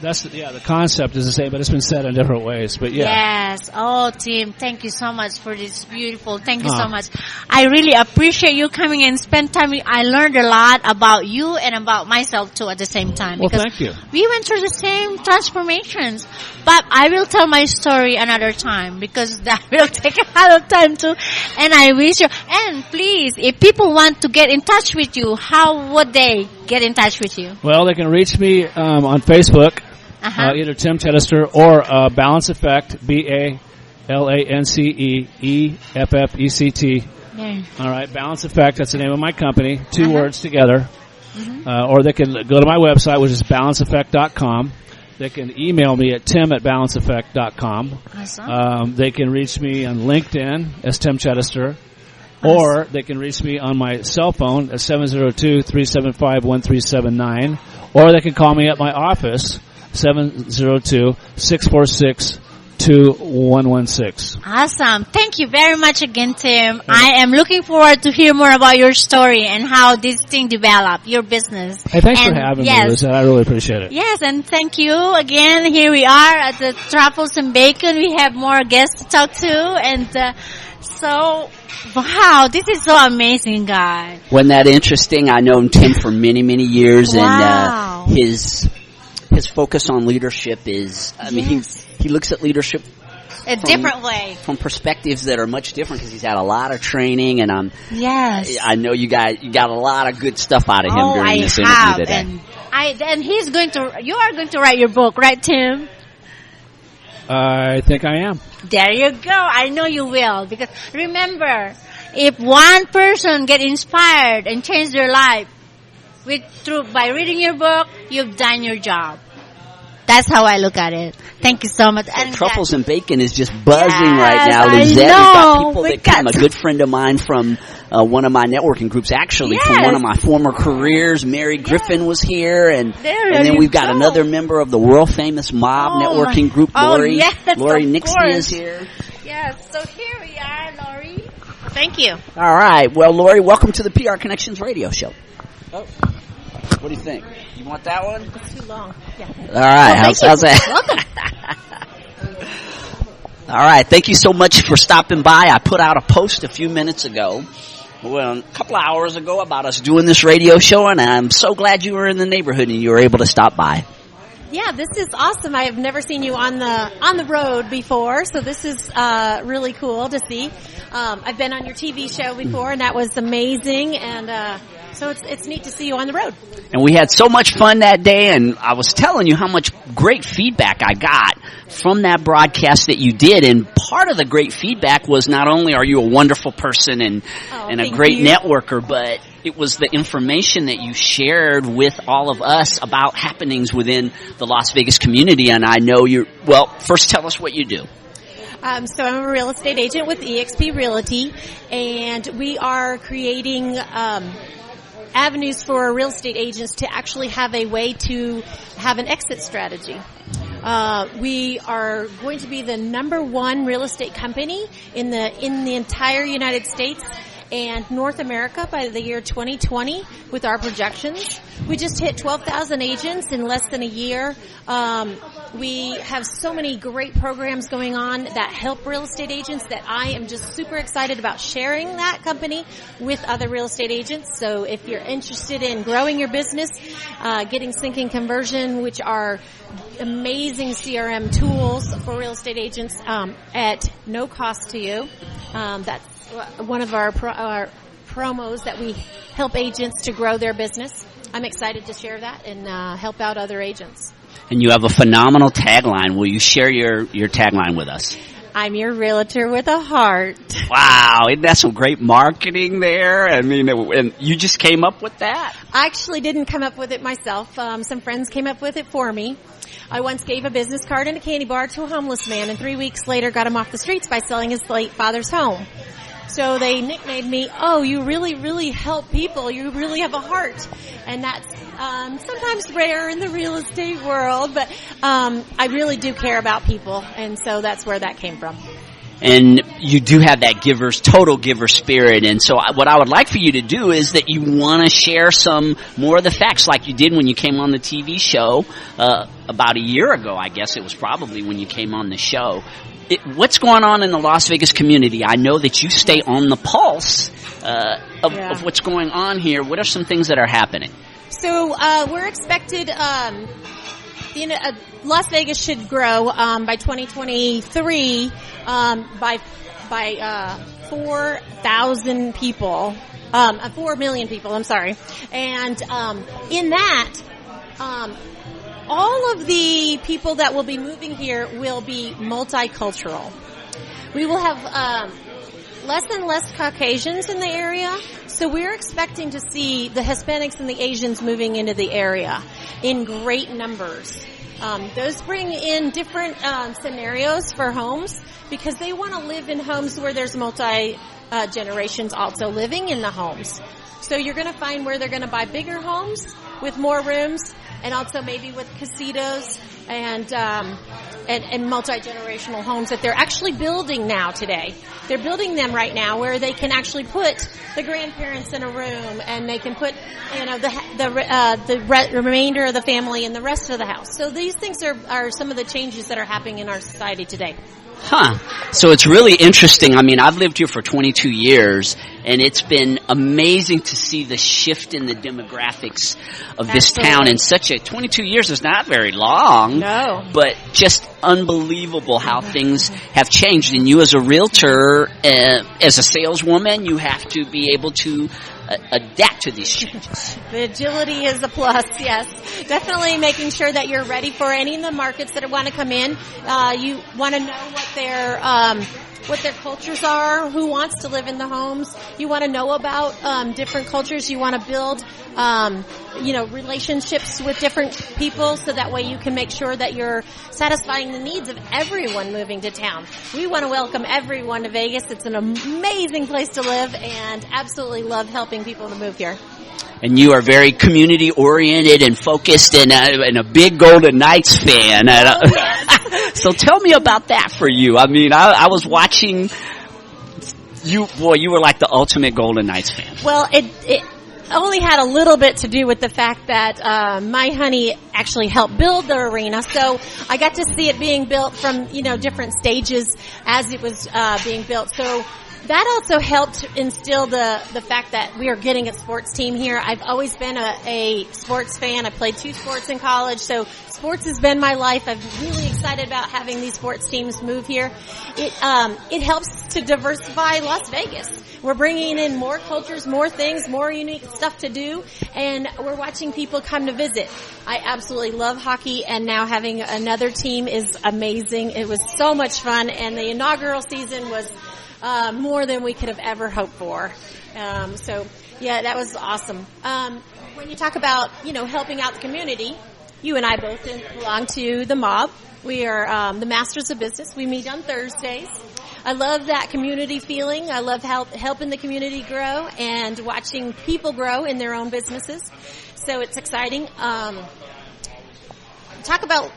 The concept is the same, but it's been said in different ways. But yeah. Yes. Oh, Tim, thank you so much for this beautiful. Thank you so Oh. much. I really appreciate you coming and spend time. I learned a lot about you and about myself too at the same time. Well, because thank you. we went through the same transformations. But I will tell my story another time because that will take a lot of time too. And I wish you, and please, if people want to get in touch with you, how would they get in touch with you? Well, they can reach me on Facebook, either Tim Tedester or Balance Effect, BALANCEEFFECT. Yeah. All right, Balance Effect. That's the name of my company. 2 words together. Or they can go to my website, which is balanceeffect.com. They can email me at tim@balanceeffect.com. Awesome. They can reach me on LinkedIn as Tim Chedister, or they can reach me on my cell phone at 702-375-1379, or they can call me at my office, 702-646-2116. Awesome. Thank you very much again, Tim. I am looking forward to hear more about your story and how this thing developed, your business. Hey, thanks for having me, Luzette. I really appreciate it. Yes, and thank you again. Here we are at the Truffles and Bacon. We have more guests to talk to, and so, wow, this is so amazing, guy. Wasn't that interesting? I've known Tim for many, many years, Wow. and his focus on leadership is, I mean, he looks at leadership A different way. from perspectives that are much different because he's had a lot of training, and Yes. I know you got a lot of good stuff out of him during this interview today. And you are going to write your book, right, Tim? I think I am. There you go. I know you will, because remember, if one person get inspired and change their life by reading your book, you've done your job. That's how I look at it. Thank you so much. And Truffles and Bacon is just buzzing right now. I Luzette, we've know. got people that come. A good friend of mine from one of my networking groups, actually from one of my former careers, Mary Griffin was here, and then we've got another member of the world famous mob networking group, Lori. Lori Nixon is here. Yes, so here we are, Lori. Thank you. All right. Well, Lori, welcome to the PR Connections radio show. Oh. What do you think? You want that one? It's too long. Yeah. All right. How's that? Welcome. All right. Thank you so much for stopping by. I put out a post a few minutes ago, a couple of hours ago, about us doing this radio show, and I'm so glad you were in the neighborhood and you were able to stop by. Yeah, this is awesome. I have never seen you on the road before, so this is really cool to see. I've been on your TV show before, and that was amazing, and so it's neat to see you on the road. And we had so much fun that day, and I was telling you how much great feedback I got from that broadcast that you did, and part of the great feedback was not only are you a wonderful person and a great networker, but it was the information that you shared with all of us about happenings within the Las Vegas community, and I know first tell us what you do. So I'm a real estate agent with eXp Realty, and we are creating avenues for real estate agents to actually have a way to have an exit strategy. We are going to be the #1 real estate company in the entire United States and North America by the year 2020 with our projections. We just hit 12,000 agents in less than a year. We have so many great programs going on that help real estate agents that I am just super excited about sharing that company with other real estate agents. So if you're interested in growing your business, getting sync and conversion, which are amazing CRM tools for real estate agents at no cost to you, that's one of our promos that we help agents to grow their business. I'm excited to share that and help out other agents. And you have a phenomenal tagline. Will you share your tagline with us? I'm your realtor with a heart. Wow, isn't that some great marketing there? I mean, and you just came up with that? I actually didn't come up with it myself. Some friends came up with it for me. I once gave a business card and a candy bar to a homeless man, and 3 weeks later got him off the streets by selling his late father's home. So they nicknamed me, "Oh, you really, really help people. You really have a heart." And that's sometimes rare in the real estate world, but I really do care about people, and so that's where that came from. And you do have that total giver spirit. And so what I would like for you to do is that you want to share some more of the facts like you did when you came on the TV show about a year ago, I guess it was probably when you came on the show. What's going on in the Las Vegas community? I know that you stay on the pulse of what's going on here. What are some things that are happening? So we're expected, Las Vegas should grow by 2023 by 4,000 people, 4 million people. I'm sorry, and in that. All of the people that will be moving here will be multicultural. We will have less and less Caucasians in the area, so we're expecting to see the Hispanics and the Asians moving into the area in great numbers. Those bring in different scenarios for homes because they want to live in homes where there's generations also living in the homes. So you're going to find where they're going to buy bigger homes with more rooms, and also maybe with casitos and multi-generational homes that they're actually building now today. They're building them right now where they can actually put the grandparents in a room, and they can put, the remainder of the family in the rest of the house. So these things are some of the changes that are happening in our society today. Huh. So it's really interesting. I mean, I've lived here for 22 years, and it's been amazing to see the shift in the demographics of this town. In 22 years is not very long. No. But just unbelievable how things have changed. And you as a realtor, as a saleswoman, you have to be able to adapt to these changes. The agility is a plus, yes. Definitely making sure that you're ready for any of the markets that want to come in. You want to know what their cultures are, who wants to live in the homes. You want to know about different cultures. You want to build relationships with different people, so that way you can make sure that you're satisfying the needs of everyone moving to town. We want to welcome everyone to Vegas. It's an amazing place to live, and absolutely love helping people to move here. And you are very community oriented and focused, and a big Golden Knights fan. So tell me about that for you. I mean, I was watching you. Boy, you were like the ultimate Golden Knights fan. Well, it only had a little bit to do with the fact that my honey actually helped build the arena, so I got to see it being built from different stages as it was being built. So that also helped instill the fact that we are getting a sports team here. I've always been a sports fan. I played 2 sports in college, so sports has been my life. I'm really excited about having these sports teams move here. It helps to diversify Las Vegas. We're bringing in more cultures, more things, more unique stuff to do, and we're watching people come to visit. I absolutely love hockey, and now having another team is amazing. It was so much fun, and the inaugural season was more than we could have ever hoped for. So yeah, that was awesome. When you talk about, helping out the community, you and I both belong to the mob. We are the Masters of Business. We meet on Thursdays. I love that community feeling. I love helping the community grow and watching people grow in their own businesses. So it's exciting. Talk about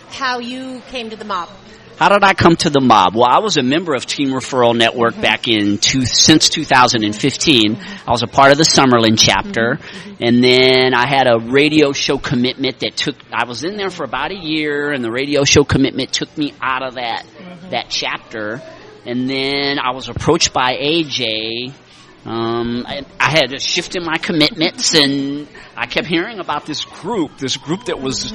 how you came to the mob. How did I come to the mob? Well, I was a member of Team Referral Network back since 2015. I was a part of the Summerlin chapter, and then I had a radio show commitment I was in there for about a year, and the radio show commitment took me out of that chapter. And then I was approached by AJ. I had a shift in my commitments, and I kept hearing about this group that was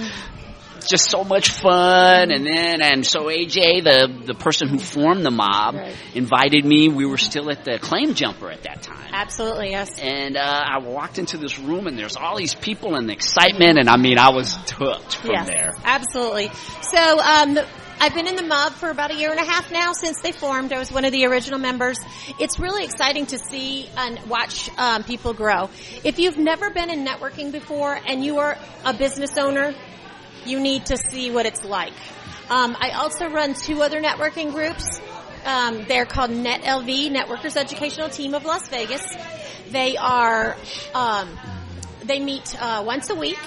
just so much fun. And so AJ, the person who formed the mob, invited me. We were still at the Claim Jumper at that time. Absolutely, yes. And I walked into this room, and there's all these people and the excitement, and I mean, I was hooked from there. Absolutely. So I've been in the mob for about a year and a half now since they formed. I was one of the original members. It's really exciting to see and watch people grow. If you've never been in networking before and you are a business owner, you need to see what it's like. I also run 2 other networking groups. They're called NetLV, Networkers Educational Team of Las Vegas. They meet once a week.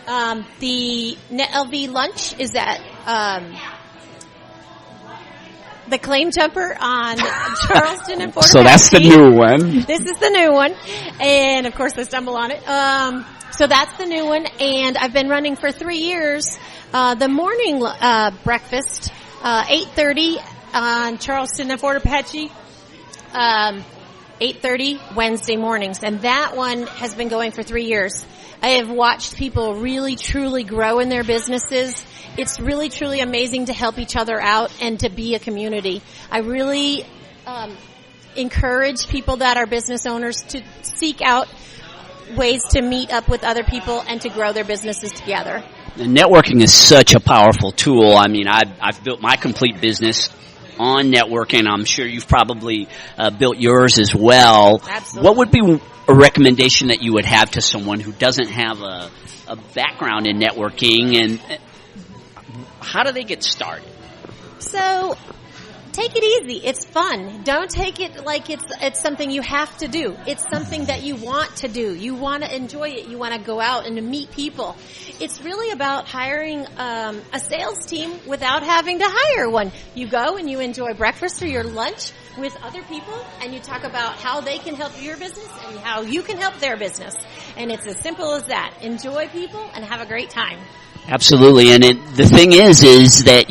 The NetLV lunch is at the Claim Jumper on Charleston and Fort So that's the new one. This is the new one. And of course, they stumble on it. So that's the new one, and I've been running for 3 years. The morning breakfast, 8:30 on Charleston and Fort Apache, 8:30 Wednesday mornings, and that one has been going for 3 years. I have watched people really, truly grow in their businesses. It's really, truly amazing to help each other out and to be a community. I really encourage people that are business owners to seek out ways to meet up with other people and to grow their businesses together. And networking is such a powerful tool. I mean, I've built my complete business on networking. I'm sure you've probably built yours as well. Absolutely. What would be a recommendation that you would have to someone who doesn't have a background in networking how do they get started? So, take it easy. It's fun. Don't take it like it's something you have to do. It's something that you want to do. You want to enjoy it. You want to go out and to meet people. It's really about hiring a sales team without having to hire one. You go and you enjoy breakfast or your lunch with other people, and you talk about how they can help your business and how you can help their business. And it's as simple as that. Enjoy people and have a great time. Absolutely. And the thing is that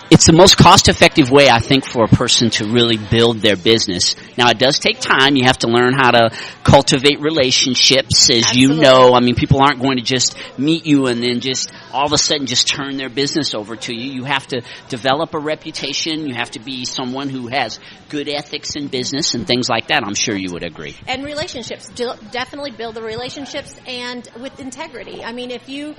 it's the most cost-effective way, I think, for a person to really build their business. Now, it does take time. You have to learn how to cultivate relationships, as Absolutely. you know. I mean, people aren't going to just meet you and then just all of a sudden just turn their business over to you. You have to develop a reputation. You have to be someone who has good ethics in business and things like that. I'm sure you would agree. And relationships. Definitely build the relationships and with integrity. I mean, if you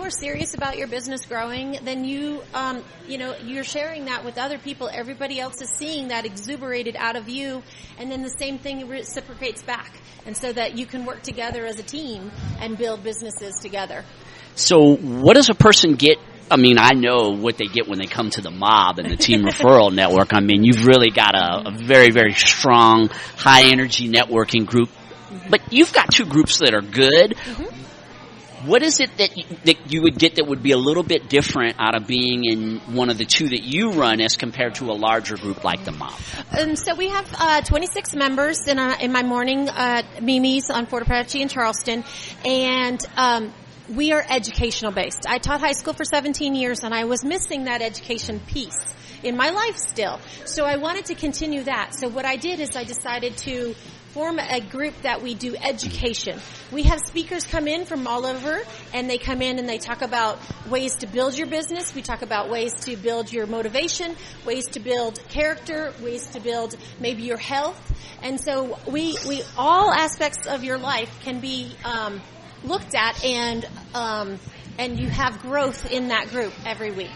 are serious about your business growing, then you're sharing that with other people. Everybody else is seeing that exuberated out of you, and then the same thing reciprocates back. And so that you can work together as a team and build businesses together. So what does a person get? I mean, I know what they get when they come to the mob and the team referral network. I mean, you've really got a very, very strong, high-energy networking group. But you've got two groups that are good. Mm-hmm. What is it that you would get that would be a little bit different out of being in one of the two that you run as compared to a larger group like the mob? So we have 26 members in my morning Mimi's on Fort Apache in Charleston, and we are educational based. I taught high school for 17 years, and I was missing that education piece in my life still. So I wanted to continue that. So what I did is I decided to form a group that we do education. We have speakers come in from all over, and they come in and they talk about ways to build your business. We talk about ways to build your motivation, ways to build character, ways to build maybe your health. And so we all aspects of your life can be looked at, and you have growth in that group every week.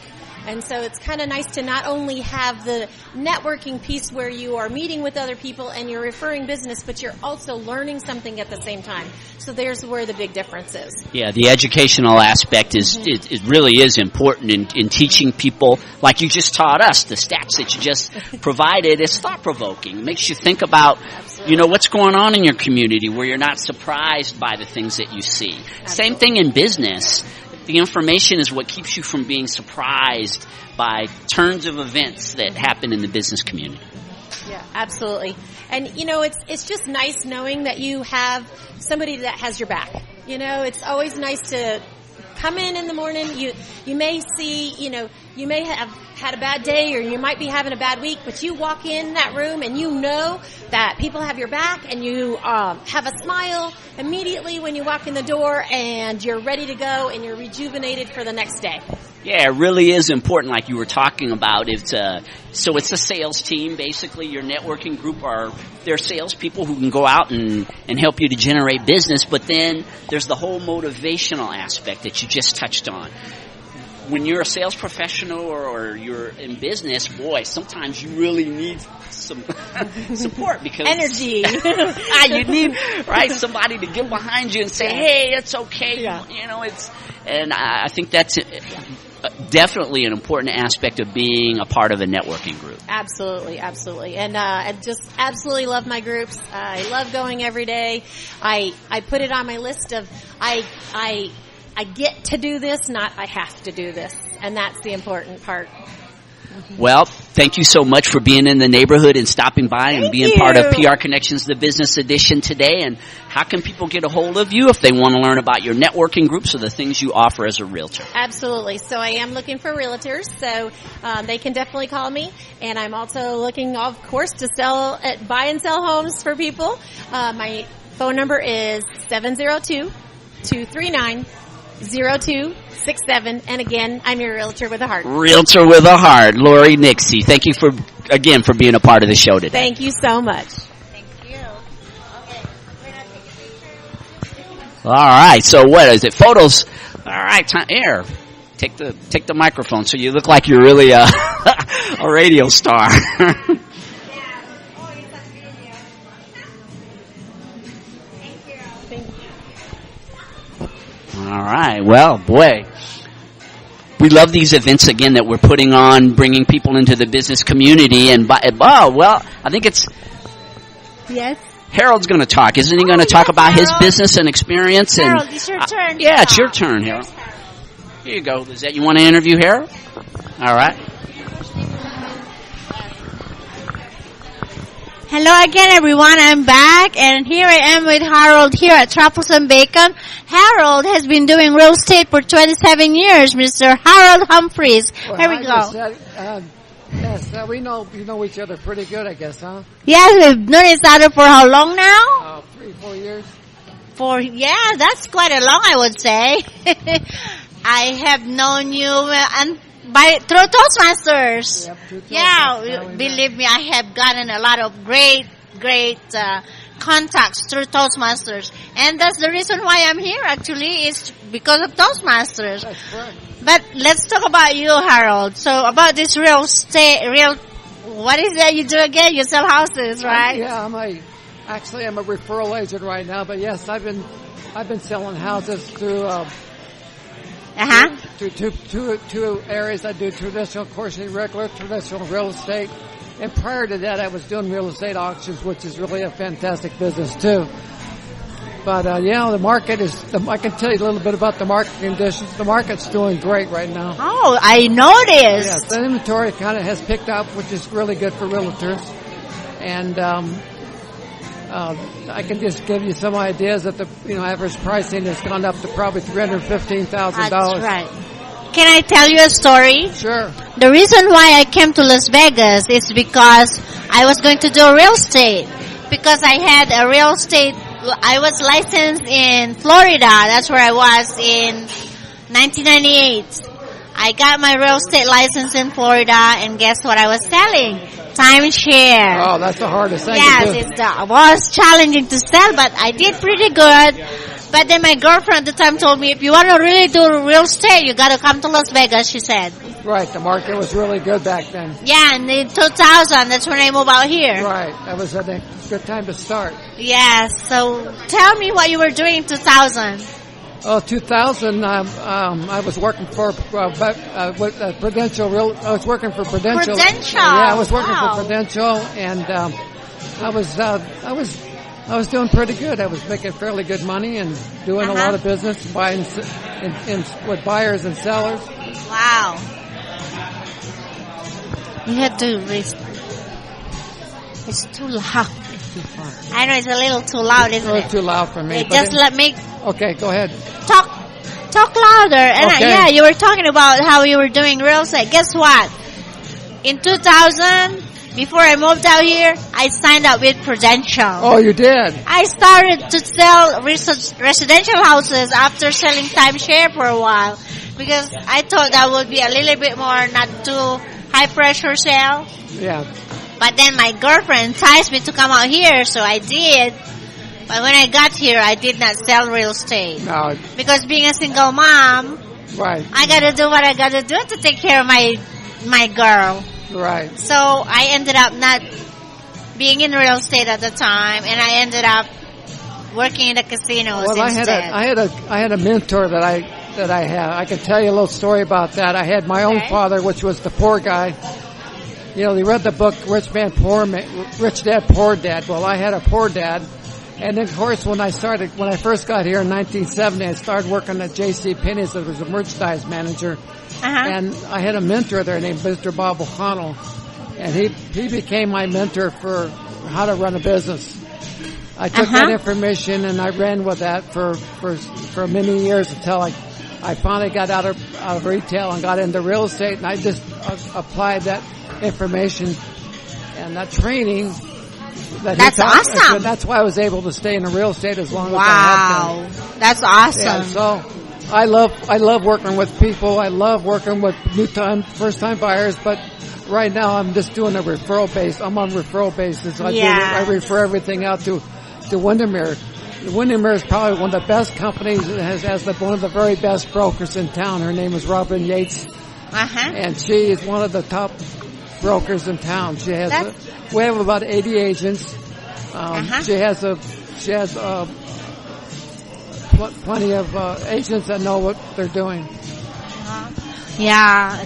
And so it's kind of nice to not only have the networking piece where you are meeting with other people and you're referring business, but you're also learning something at the same time. So there's where the big difference is. Yeah, the educational aspect is it really is important in teaching people, like you just taught us, the stats that you just provided. It's thought-provoking. It makes you think about, what's going on in your community where you're not surprised by the things that you see. Absolutely. Same thing in business. The information is what keeps you from being surprised by turns of events that happen in the business community. Yeah, absolutely. And, it's just nice knowing that you have somebody that has your back. It's always nice to come in the morning. You may see, you may have had a bad day, or you might be having a bad week, but you walk in that room and you know that people have your back, and you have a smile immediately when you walk in the door, and you're ready to go, and you're rejuvenated for the next day. Yeah, it really is important, like you were talking about. So it's a sales team, basically. Your networking group they're salespeople who can go out and help you to generate business, but then there's the whole motivational aspect that you just touched on. When you're a sales professional or you're in business, boy, sometimes you really need some support because energy. You need somebody to get behind you and say, "Hey, it's okay." Yeah. And I think that's definitely an important aspect of being a part of a networking group. Absolutely, absolutely. And I just absolutely love my groups. I love going every day. I put it on my list of I get to do this, not I have to do this. And that's the important part. Well, thank you so much for being in the neighborhood and stopping by and being part of PR Connections, the business edition today. And how can people get a hold of you if they want to learn about your networking groups or the things you offer as a realtor? Absolutely. So I am looking for realtors, so they can definitely call me. And I'm also looking, of course, to buy and sell homes for people. My phone number is 702-239-0267. And again, I'm your realtor with a heart. Realtor with a heart, Lori Nixie. Thank you for being a part of the show today. Thank you so much. Thank you. Okay, we're not taking pictures. All right. So what is it? Photos. All right. Here, take the microphone so you look like you're really a radio star. All right. Well, boy, we love these events again that we're putting on, bringing people into the business community. And I think it's Yes. Harold's going to talk. Isn't he going to talk about his business and experience? Harold, and it's your turn. yeah, it's your turn, Harold. Here you go, Luzette. You want to interview Harold? All right. Hello again, everyone. I'm back, and here I am with Harold here at Truffles and Bacon. Harold has been doing real estate for 27 years, Mr. Harold Humphreys. Well, Here we go. Yes, we know each other pretty good, I guess, huh? Yes, we've known each other for how long now? 3-4 years. Yeah, that's quite a long, I would say. I have known you through Toastmasters. Yep, through Yeah, believe me, I have gotten a lot of great contacts through Toastmasters. And that's the reason why I'm here, actually, is because of Toastmasters. That's correct. But let's talk about you, Harold. So about this real estate, what is that you do again? You sell houses, right? Yeah, I'm a referral agent right now, but yes, I've been selling houses through two areas. I do traditional, of course, regular traditional real estate. And prior to that, I was doing real estate auctions, which is really a fantastic business too. But the market I can tell you a little bit about the market conditions. The market's doing great right now. Oh, I noticed. Yes, the inventory kind of has picked up, which is really good for realtors. And I can just give you some ideas that the average pricing has gone up to probably $315,000. That's right. Can I tell you a story? Sure. The reason why I came to Las Vegas is because I was going to do real estate. Because I had a real estate, I was licensed in Florida. That's where I was in 1998. I got my real estate license in Florida, and guess what I was selling? Timeshare. Oh, that's the hardest thing to do. Yes, it was challenging to sell, but I did pretty good. But then my girlfriend at the time told me, if you want to really do real estate, you got to come to Las Vegas, she said. Right, the market was really good back then. Yeah, and in 2000, that's when I moved out here. Right, that was a good time to start. Yes, so tell me what you were doing in 2000. Oh, 2000, I was working for Prudential. I was working for Prudential. Prudential? Yeah, I was working Wow. for Prudential, and I was doing pretty good. I was making fairly good money and doing a lot of business, buying with buyers and sellers. Wow. You had to raise. It's too loud. I know it's a little too loud, isn't It's it? too loud for me. It but just let me okay, go ahead. talk louder. And Okay. yeah, you were talking about how you were doing real estate. Guess what? In 2000, before I moved out here, I signed up with Prudential. Oh, you did? I started to sell residential houses after selling timeshare for a while because I thought that would be a little bit more not too high pressure sale. Yeah. But then my girlfriend enticed me to come out here, so I did. But when I got here, I did not sell real estate. No. Because being a single mom, Right. I gotta do what I gotta do to take care of my girl. Right. So I ended up not being in real estate at the time, and I ended up working in the casinos Well, instead. I had a mentor that I had. I can tell you a little story about that. I had my own father, which was the poor guy. You know, they read the book Rich Dad, Poor Dad. Well, I had a poor dad. And then, of course, when I first got here in 1970, I started working at J.C. Penney's as a merchandise manager. And I had a mentor there named Mr. Bob O'Connell. And he became my mentor for how to run a business. I took that information and I ran with that for many years until I finally got out of retail and got into real estate, and I just applied that information and that training. That's awesome. That's why I was able to stay in the real estate as long as I Wow, had been. that's awesome. Yeah, so I love working with people. I love working with first time buyers, but right now I'm just doing a referral base. I'm on referral basis. I refer everything out to Windermere. Windermere is probably one of the best companies. It has one of the very best brokers in town. Her name is Robin Yates, and she is one of the top brokers in town. We have about 80 agents. She has plenty of agents that know what they're doing. Yeah.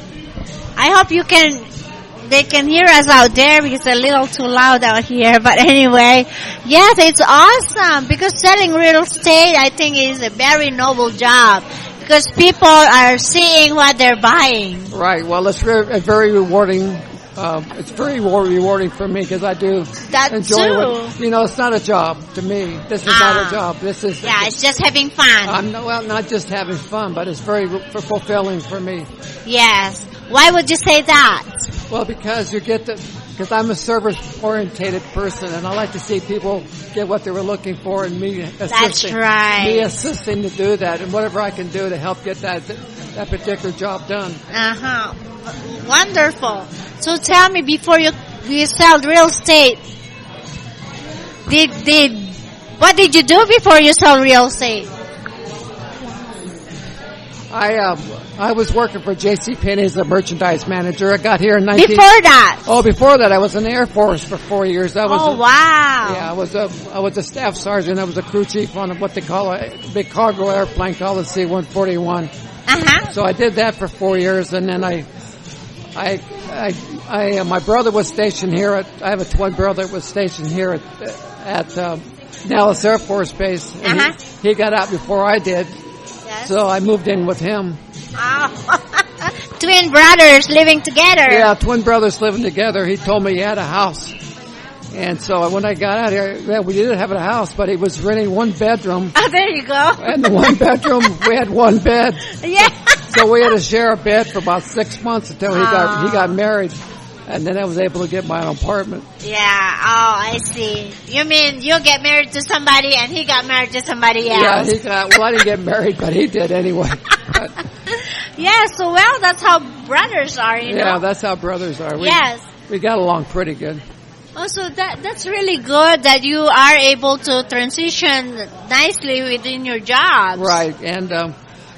I hope they can hear us out there because it's a little too loud out here. But anyway, yes, it's awesome because selling real estate, I think, is a very noble job because people are seeing what they're buying. Right. Well, it's very rewarding. It's very rewarding for me because I do enjoy it. It's not a job to me. This is not a job. This is it's just having fun. Not just having fun, but it's very fulfilling for me. Yes. Why would you say that? Well, because because I'm a service-orientated person, and I like to see people get what they were looking for, and me assisting. That's right. Me assisting to do that, and whatever I can do to help get that particular job done. Wonderful. So tell me, before you sell real estate, what did you do before you sell real estate? I was working for JCPenney as a merchandise manager. I got here in Before that? Oh, before that, I was in the Air Force for 4 years. Wow. Yeah, I was a staff sergeant. I was a crew chief on what they call a big cargo airplane called the C-141. So I did that for 4 years, and then my brother was stationed here I have a twin brother that was stationed here at Dallas Air Force Base. And he got out before I did. Yes. So I moved in with him. Oh. Twin brothers living together. Yeah, twin brothers living together. He told me he had a house. And so when I got out here, we didn't have a house, but he was renting one bedroom. Oh, there you go. And the one bedroom, we had one bed. Yeah. So we had to share a bed for about 6 months until he got married. And then I was able to get my own apartment. Yeah. Oh, I see. You mean you get married to somebody and he got married to somebody else? Yeah, I didn't get married, but he did anyway. Yeah, so that's how brothers are, you know? Yeah, that's how brothers are. We got along pretty good. Oh, so that's really good that you are able to transition nicely within your jobs. Right, and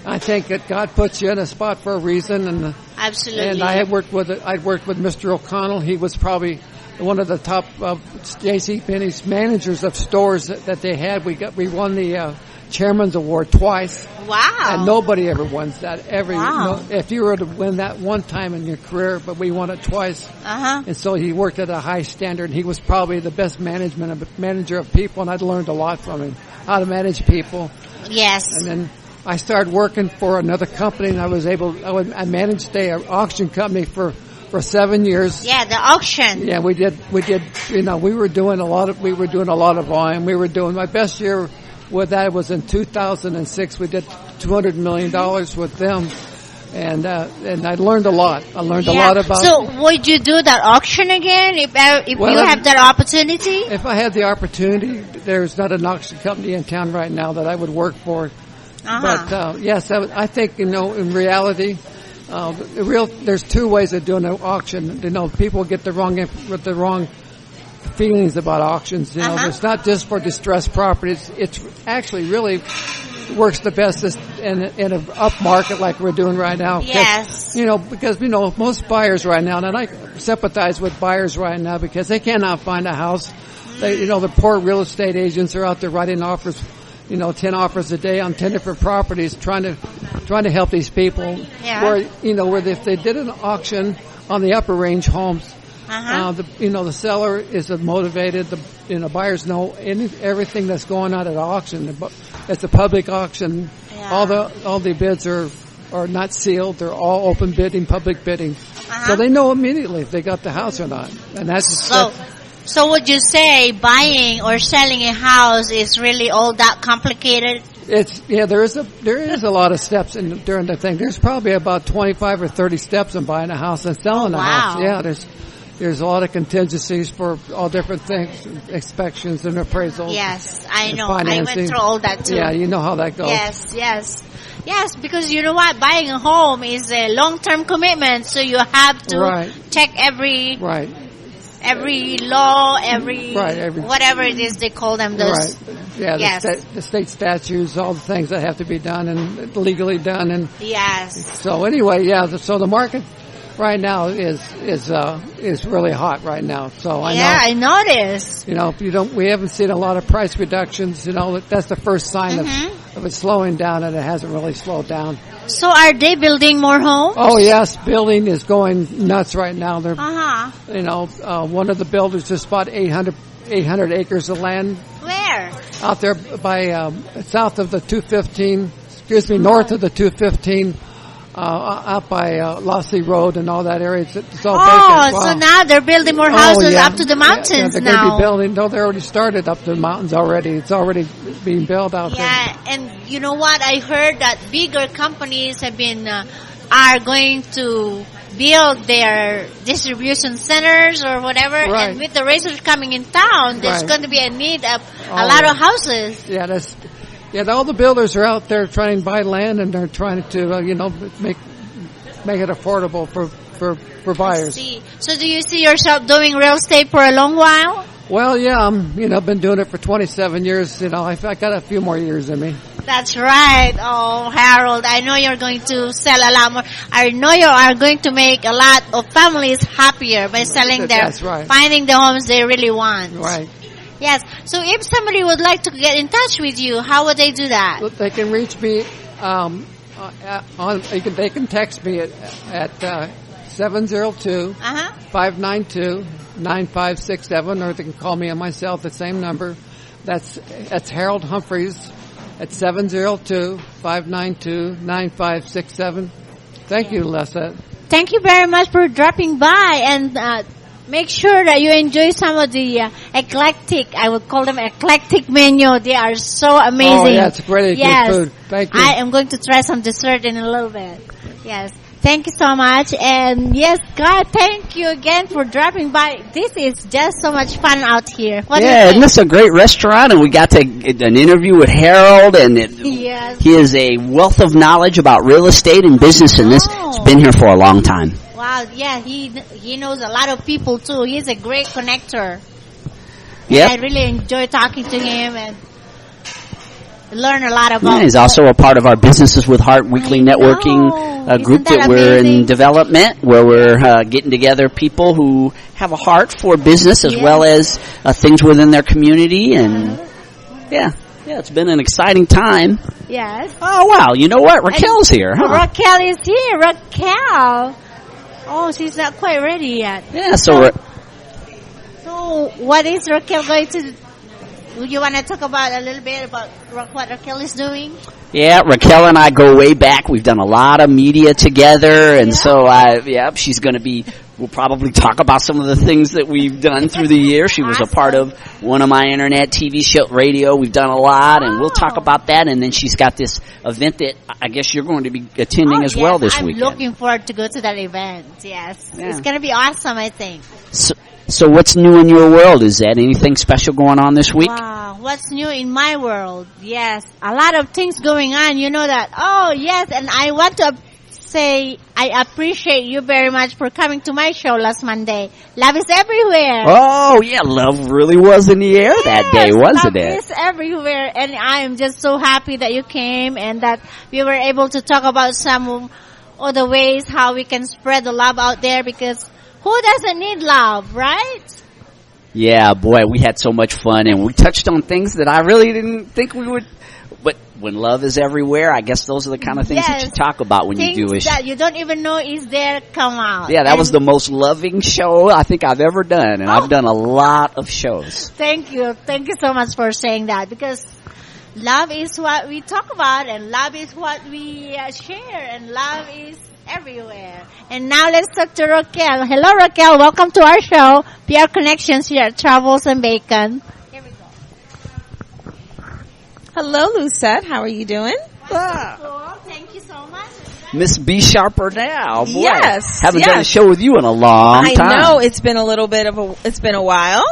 I think that God puts you in a spot for a reason, and absolutely. And I'd worked with Mr. O'Connell. He was probably one of the top JCPenney's managers of stores that they had. We won the Chairman's Award twice. Wow! And nobody ever wins that. Wow. If you were to win that one time in your career, but we won it twice. And so he worked at a high standard. He was probably the best manager of people, and I'd learned a lot from him, how to manage people. Yes. And then I started working for another company, and I managed an auction company for 7 years. Yeah, the auction. Yeah, we did. We were doing a lot of volume. My best year with that was in 2006. We did $200 million with them, and I learned a lot. I learned a lot about. So would you do that auction again if you have that opportunity? If I had the opportunity, there's not an auction company in town right now that I would work for. But yes, I think in reality, there's two ways of doing an auction. People get the wrong feelings about auctions. It's not just for distressed properties. It's actually really works the best in an up market like we're doing right now. Yes. Because most buyers right now, and I sympathize with buyers right now because they cannot find a house. The poor real estate agents are out there writing offers. 10 offers a day on 10 different properties, trying to help these people. Yeah. Where if they did an auction on the upper range homes, the seller is motivated. The buyers know everything that's going on at an auction. It's a public auction. Yeah. All the bids are not sealed. They're all open bidding, public bidding. So they know immediately if they got the house or not. And So would you say buying or selling a house is really all that complicated? There is a lot of steps during the thing. There's probably about 25 or 30 steps in buying a house and selling a house. Yeah, there's a lot of contingencies for all different things, inspections and appraisals. Yes, I know. Financing. I went through all that too. Yeah, you know how that goes. Yes, because you know what? Buying a home is a long-term commitment, so you have to check every law, whatever it is they call them. Those. Right. Yeah, the state statutes, all the things that have to be done and legally done. And yes. So anyway, so the market right now is really hot right now. So I noticed. We haven't seen a lot of price reductions. That's the first sign slowing down, and it hasn't really slowed down. So are they building more homes? Oh yes, building is going nuts right now. They're, Uh-huh. one of the builders just bought 800 acres of land Where? out there by south of the 215. Excuse me, north of the 215. Out by Lossie Road and all that area. It's all vacant. Wow. So now they're building more houses up to the mountains they're now. going to be building. No, they already started up the mountains already. It's already being built out there. Yeah, and you know what? I heard that bigger companies have been are going to build their distribution centers or whatever. Right. And with the racers coming in town, there's Right. going to be a need of a lot of houses. Yeah, all the builders are out there trying to buy land, and they're trying to, make it affordable for buyers. See. So do you see yourself doing real estate for a long while? Well, yeah, I've been doing it for 27 years. I got a few more years in me. That's right. Oh, Harold, I know you're going to sell a lot more. I know you are going to make a lot of families happier by selling That's right. finding the homes they really want. Right. Yes. So if somebody would like to get in touch with you, how would they do that? They can reach me they can text me at 702-592-9567, or they can call me on my cell at the same number. That's Harold Humphreys at 702-592-9567. Thank you, Luzette. Thank you very much for dropping by, and make sure that you enjoy some of the eclectic, I would call them eclectic menu. They are so amazing. Oh, yeah, it's pretty good food. Thank you. I am going to try some dessert in a little bit. Yes. Thank you so much. And yes, God, thank you again for dropping by. This is just so much fun out here. What do you think? Isn't this a great restaurant? And we got to get an interview with Harold, and Yes. he is a wealth of knowledge about real estate and business, and this has been here for a long time. Wow, yeah, he knows a lot of people too. He's a great connector. Yeah, I really enjoy talking to him and learn a lot about. Yeah, he's also a part of our Businesses with Heart weekly networking group that we're in development, where we're getting together people who have a heart for business as well as things within their community, and yeah, it's been an exciting time. Yes. Oh wow, you know what? Raquel's here, huh? Raquel is here. Raquel. Oh, she's not quite ready yet. Yeah, so what is Raquel going to do? You want to talk about a little bit about what Raquel is doing? Yeah, Raquel and I go way back. We've done a lot of media together, and so she's going to be. We'll probably talk about some of the things that we've done through the year. She was a part of one of my internet TV show, radio. We've done a lot, and we'll talk about that. And then she's got this event that I guess you're going to be attending as well this weekend. I'm looking forward to go to that event. Yes, it's going to be awesome, I think. So what's new in your world? Is that anything special going on this week? Wow, what's new in my world? Yes, a lot of things going on. You know that. Oh, yes, and I want to say I appreciate you very much for coming to my show last Monday. Love is everywhere. Oh, yeah, love really was in the air that day, wasn't it? Love is everywhere, and I am just so happy that you came and that we were able to talk about some of the ways how we can spread the love out there, because who doesn't need love, right? Yeah, boy, we had so much fun, and we touched on things that I really didn't think we would. But when love is everywhere, I guess those are the kind of things that you talk about when you do a show. That you don't even know is there come out. Yeah, that was the most loving show I think I've ever done, and I've done a lot of shows. Thank you so much for saying that, because love is what we talk about, and love is what we share, and love is everywhere. And now let's talk to Raquel. Hello, Raquel. Welcome to our show, PR Connections here at Truffles and Bacon. Here we go. Hello, Luzette. How are you doing? Cool. Thank you so much. Miss B Sharper now. Boy, yes. Haven't done a show with you in a long time. I know. It's been a while.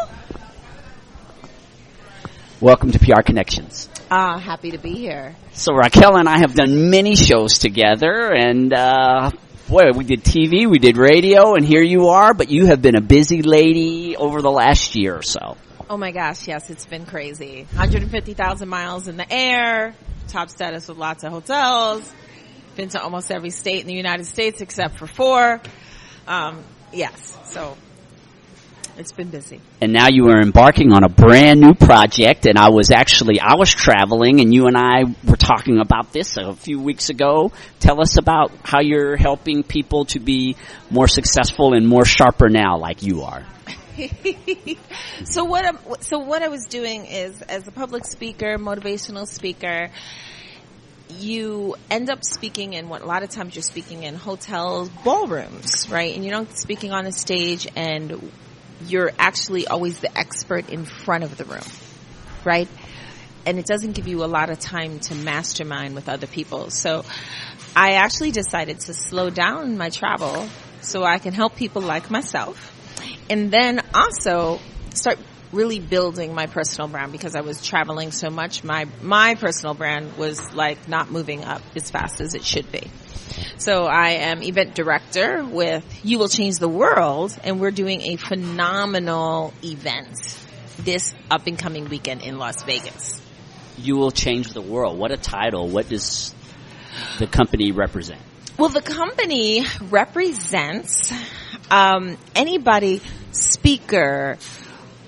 Welcome to PR Connections. Happy to be here. So Raquel and I have done many shows together, and boy, we did TV, we did radio, and here you are, but you have been a busy lady over the last year or so. Oh my gosh, yes, it's been crazy. 150,000 miles in the air, top status with lots of hotels, been to almost every state in the United States except for 4. Yes, so It's been busy. And now you are embarking on a brand new project, and I was traveling, and you and I were talking about this a few weeks ago. Tell us about how you're helping people to be more successful and more sharper now, like you are. So what I was doing is, as a public speaker, motivational speaker, you end up speaking in a lot of times you're speaking in hotels, ballrooms, right? And you're not speaking on a stage, and you're actually always the expert in front of the room, right? And it doesn't give you a lot of time to mastermind with other people. So I actually decided to slow down my travel so I can help people like myself. And then also start really building my personal brand, because I was traveling so much. My personal brand was like not moving up as fast as it should be. So I am event director with You Will Change the World, and we're doing a phenomenal event this up and coming weekend in Las Vegas. You Will Change the World. What a title. What does the company represent? Well, the company represents anybody, speaker,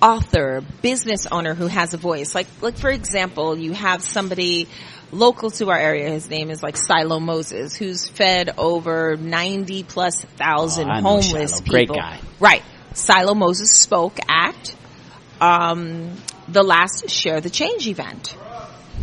author, business owner who has a voice. Like for example, you have somebody local to our area. His name is like Silo Moses, who's fed over 90,000+ homeless people. Great guy. Right. Silo Moses spoke at the last Share the Change event.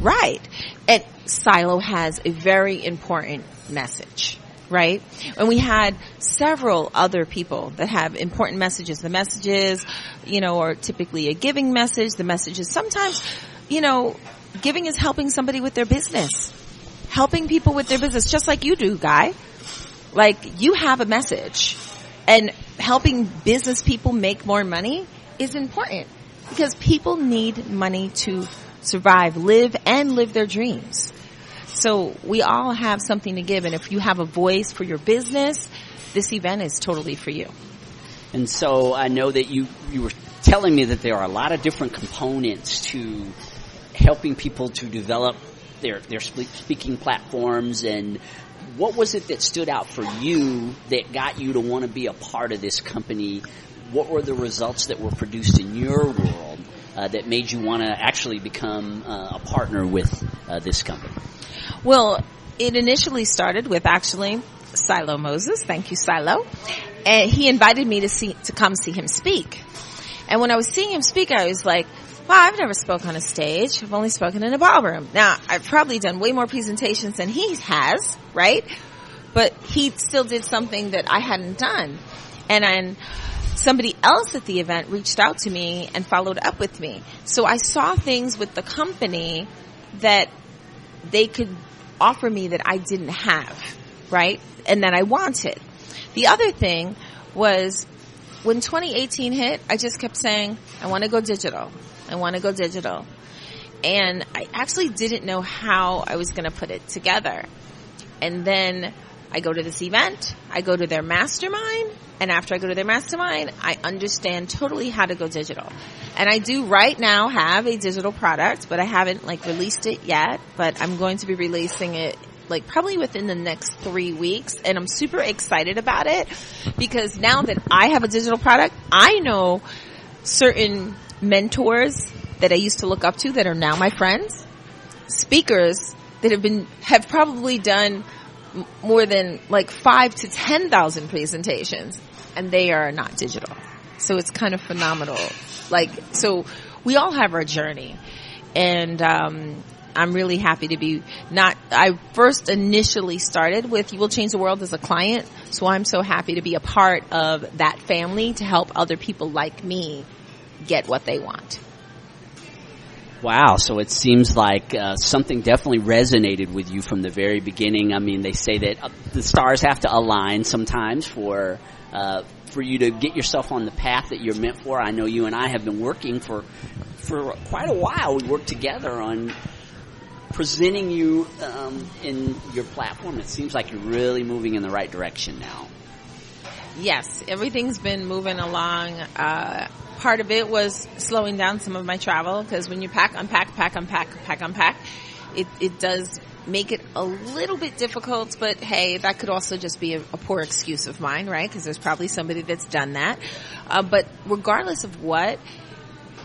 Right. And Silo has a very important message. Right? And we had several other people that have important messages. The messages, are typically a giving message. The messages sometimes, giving is helping somebody with their business. Helping people with their business, just like you do, Guy. Like, you have a message. And helping business people make more money is important, because people need money to survive, live their dreams. So we all have something to give, and if you have a voice for your business, this event is totally for you. And so I know that you were telling me that there are a lot of different components to helping people to develop their speaking platforms. And what was it that stood out for you that got you to want to be a part of this company? What were the results that were produced in your world that made you want to actually become a partner with this company? Well, it initially started with actually Silo Moses. Thank you, Silo. And he invited me to come see him speak. And when I was seeing him speak, I was like, wow, I've never spoken on a stage. I've only spoken in a ballroom. Now, I've probably done way more presentations than he has, right? But he still did something that I hadn't done. And then somebody else at the event reached out to me and followed up with me. So I saw things with the company that they could offer me that I didn't have, right? And that I wanted. The other thing was, when 2018 hit, I just kept saying, I want to go digital. I want to go digital. And I actually didn't know how I was going to put it together. And then I go to this event, I go to their mastermind, and after I go to their mastermind, I understand totally how to go digital. And I do right now have a digital product, but I haven't released it yet, but I'm going to be releasing it probably within the next 3 weeks. And I'm super excited about it, because now that I have a digital product, I know certain mentors that I used to look up to that are now my friends, speakers that have probably done more than 5,000 to 10,000 presentations, and they are not digital. So it's kind of phenomenal. So we all have our journey, and I'm really happy to be I first initially started with You Will Change the World as a client, so I'm so happy to be a part of that family to help other people like me get what they want. Wow, so it seems like something definitely resonated with you from the very beginning. I mean, they say that the stars have to align sometimes for you to get yourself on the path that you're meant for. I know you and I have been working for quite a while. We worked together on presenting you in your platform. It seems like you're really moving in the right direction now. Yes, everything's been moving along. Part of it was slowing down some of my travel, because when you pack, unpack, it does make it a little bit difficult, but hey, that could also just be a poor excuse of mine, right? Because there's probably somebody that's done that. But regardless of what,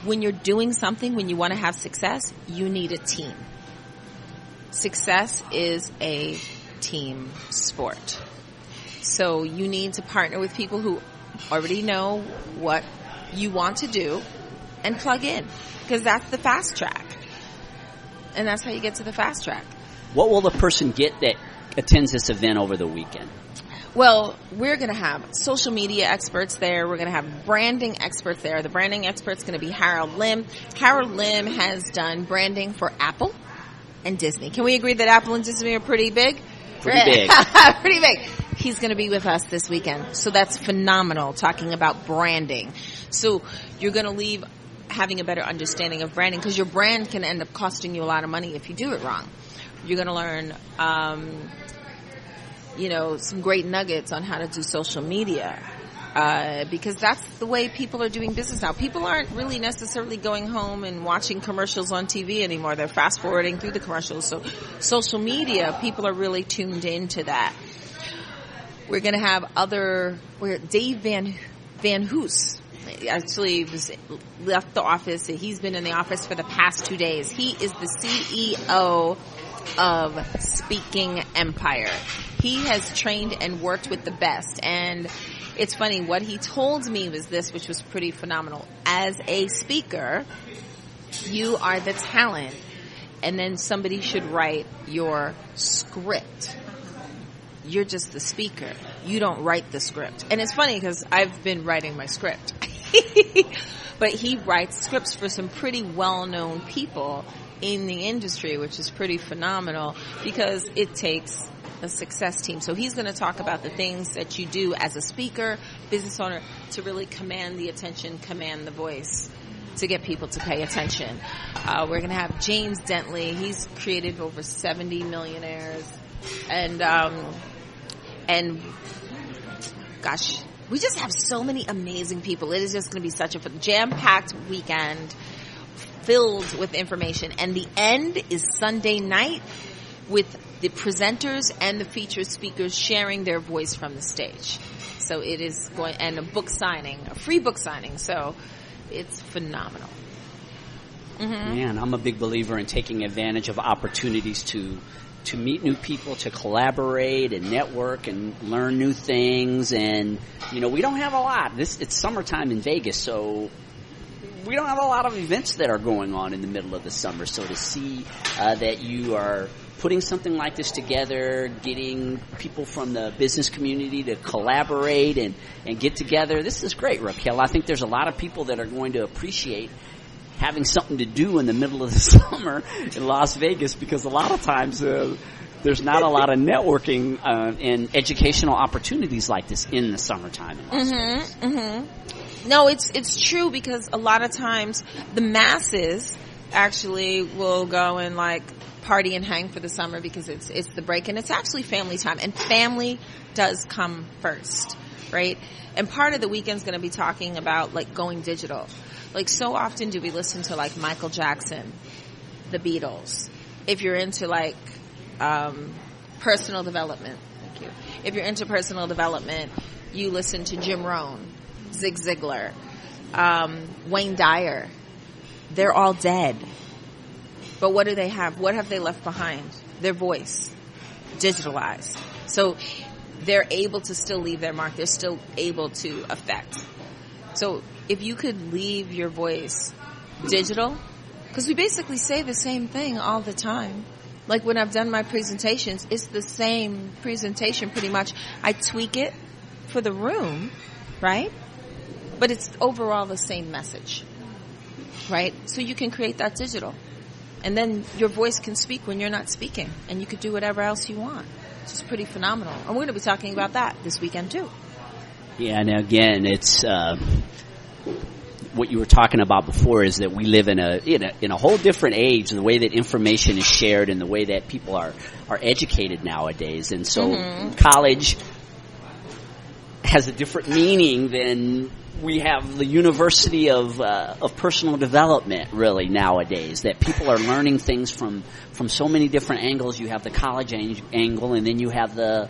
when you're doing something, when you want to have success, you need a team. Success is a team sport. So you need to partner with people who already know what you want to do and plug in, because that's the fast track. And that's how you get to the fast track. What will the person get that attends this event over the weekend? Well, we're going to have social media experts there. We're going to have branding experts there. The branding expert's going to be Harold Lim. Harold Lim has done branding for Apple and Disney. Can we agree that Apple and Disney are pretty big? Pretty big. Pretty big. He's going to be with us this weekend. So that's phenomenal, talking about branding. So you're going to leave having a better understanding of branding, because your brand can end up costing you a lot of money if you do it wrong. You're going to learn, some great nuggets on how to do social media, because that's the way people are doing business now. People aren't really necessarily going home and watching commercials on TV anymore. They're fast forwarding through the commercials. So social media, people are really tuned into that. We're going to have Dave Van Hoos actually left the office. He's been in the office for the past 2 days. He is the CEO of Speaking Empire. He has trained and worked with the best. And it's funny, what he told me was this, which was pretty phenomenal. As a speaker, you are the talent, and then somebody should write your script. You're just the speaker. You don't write the script. And it's funny because I've been writing my script. But he writes scripts for some pretty well-known people in the industry, which is pretty phenomenal, because it takes a success team. So he's going to talk about the things that you do as a speaker, business owner, to really command the attention, command the voice, to get people to pay attention. We're going to have James Dentley. He's created over 70 millionaires. And gosh, we just have so many amazing people. It is just going to be such a jam-packed weekend filled with information. And the end is Sunday night with the presenters and the featured speakers sharing their voice from the stage. So it is going, and a free book signing. So it's phenomenal. Mm-hmm. Man, I'm a big believer in taking advantage of opportunities to meet new people, to collaborate and network and learn new things. And, we don't have a lot. It's summertime in Vegas, so we don't have a lot of events that are going on in the middle of the summer. So to see that you are putting something like this together, getting people from the business community to collaborate and get together, this is great, Raquel. I think there's a lot of people that are going to appreciate having something to do in the middle of the summer in Las Vegas, because a lot of times there's not a lot of networking and educational opportunities like this in the summertime in Las Vegas. Mm-hmm. No, it's true, because a lot of times the masses actually will go and party and hang for the summer because it's the break, and it's actually family time, and family does come first, right? And part of the weekend's going to be talking about going digital. So often do we listen to Michael Jackson, the Beatles. If you're into personal development, thank you. If you're into personal development, you listen to Jim Rohn, Zig Ziglar, Wayne Dyer. They're all dead. But what do they have? What have they left behind? Their voice, digitalized. So they're able to still leave their mark. They're still able to affect. So if you could leave your voice digital, because we basically say the same thing all the time. When I've done my presentations, it's the same presentation pretty much. I tweak it for the room, right? But it's overall the same message, right? So you can create that digital. And then your voice can speak when you're not speaking, and you could do whatever else you want. It's just pretty phenomenal. And we're going to be talking about that this weekend too. Yeah, and again, it's what you were talking about before is that we live in a whole different age, the way that information is shared and the way that people are educated nowadays. And so college has a different meaning than we have the University of Personal Development really nowadays, that people are learning things from so many different angles. You have the college angle, and then you have the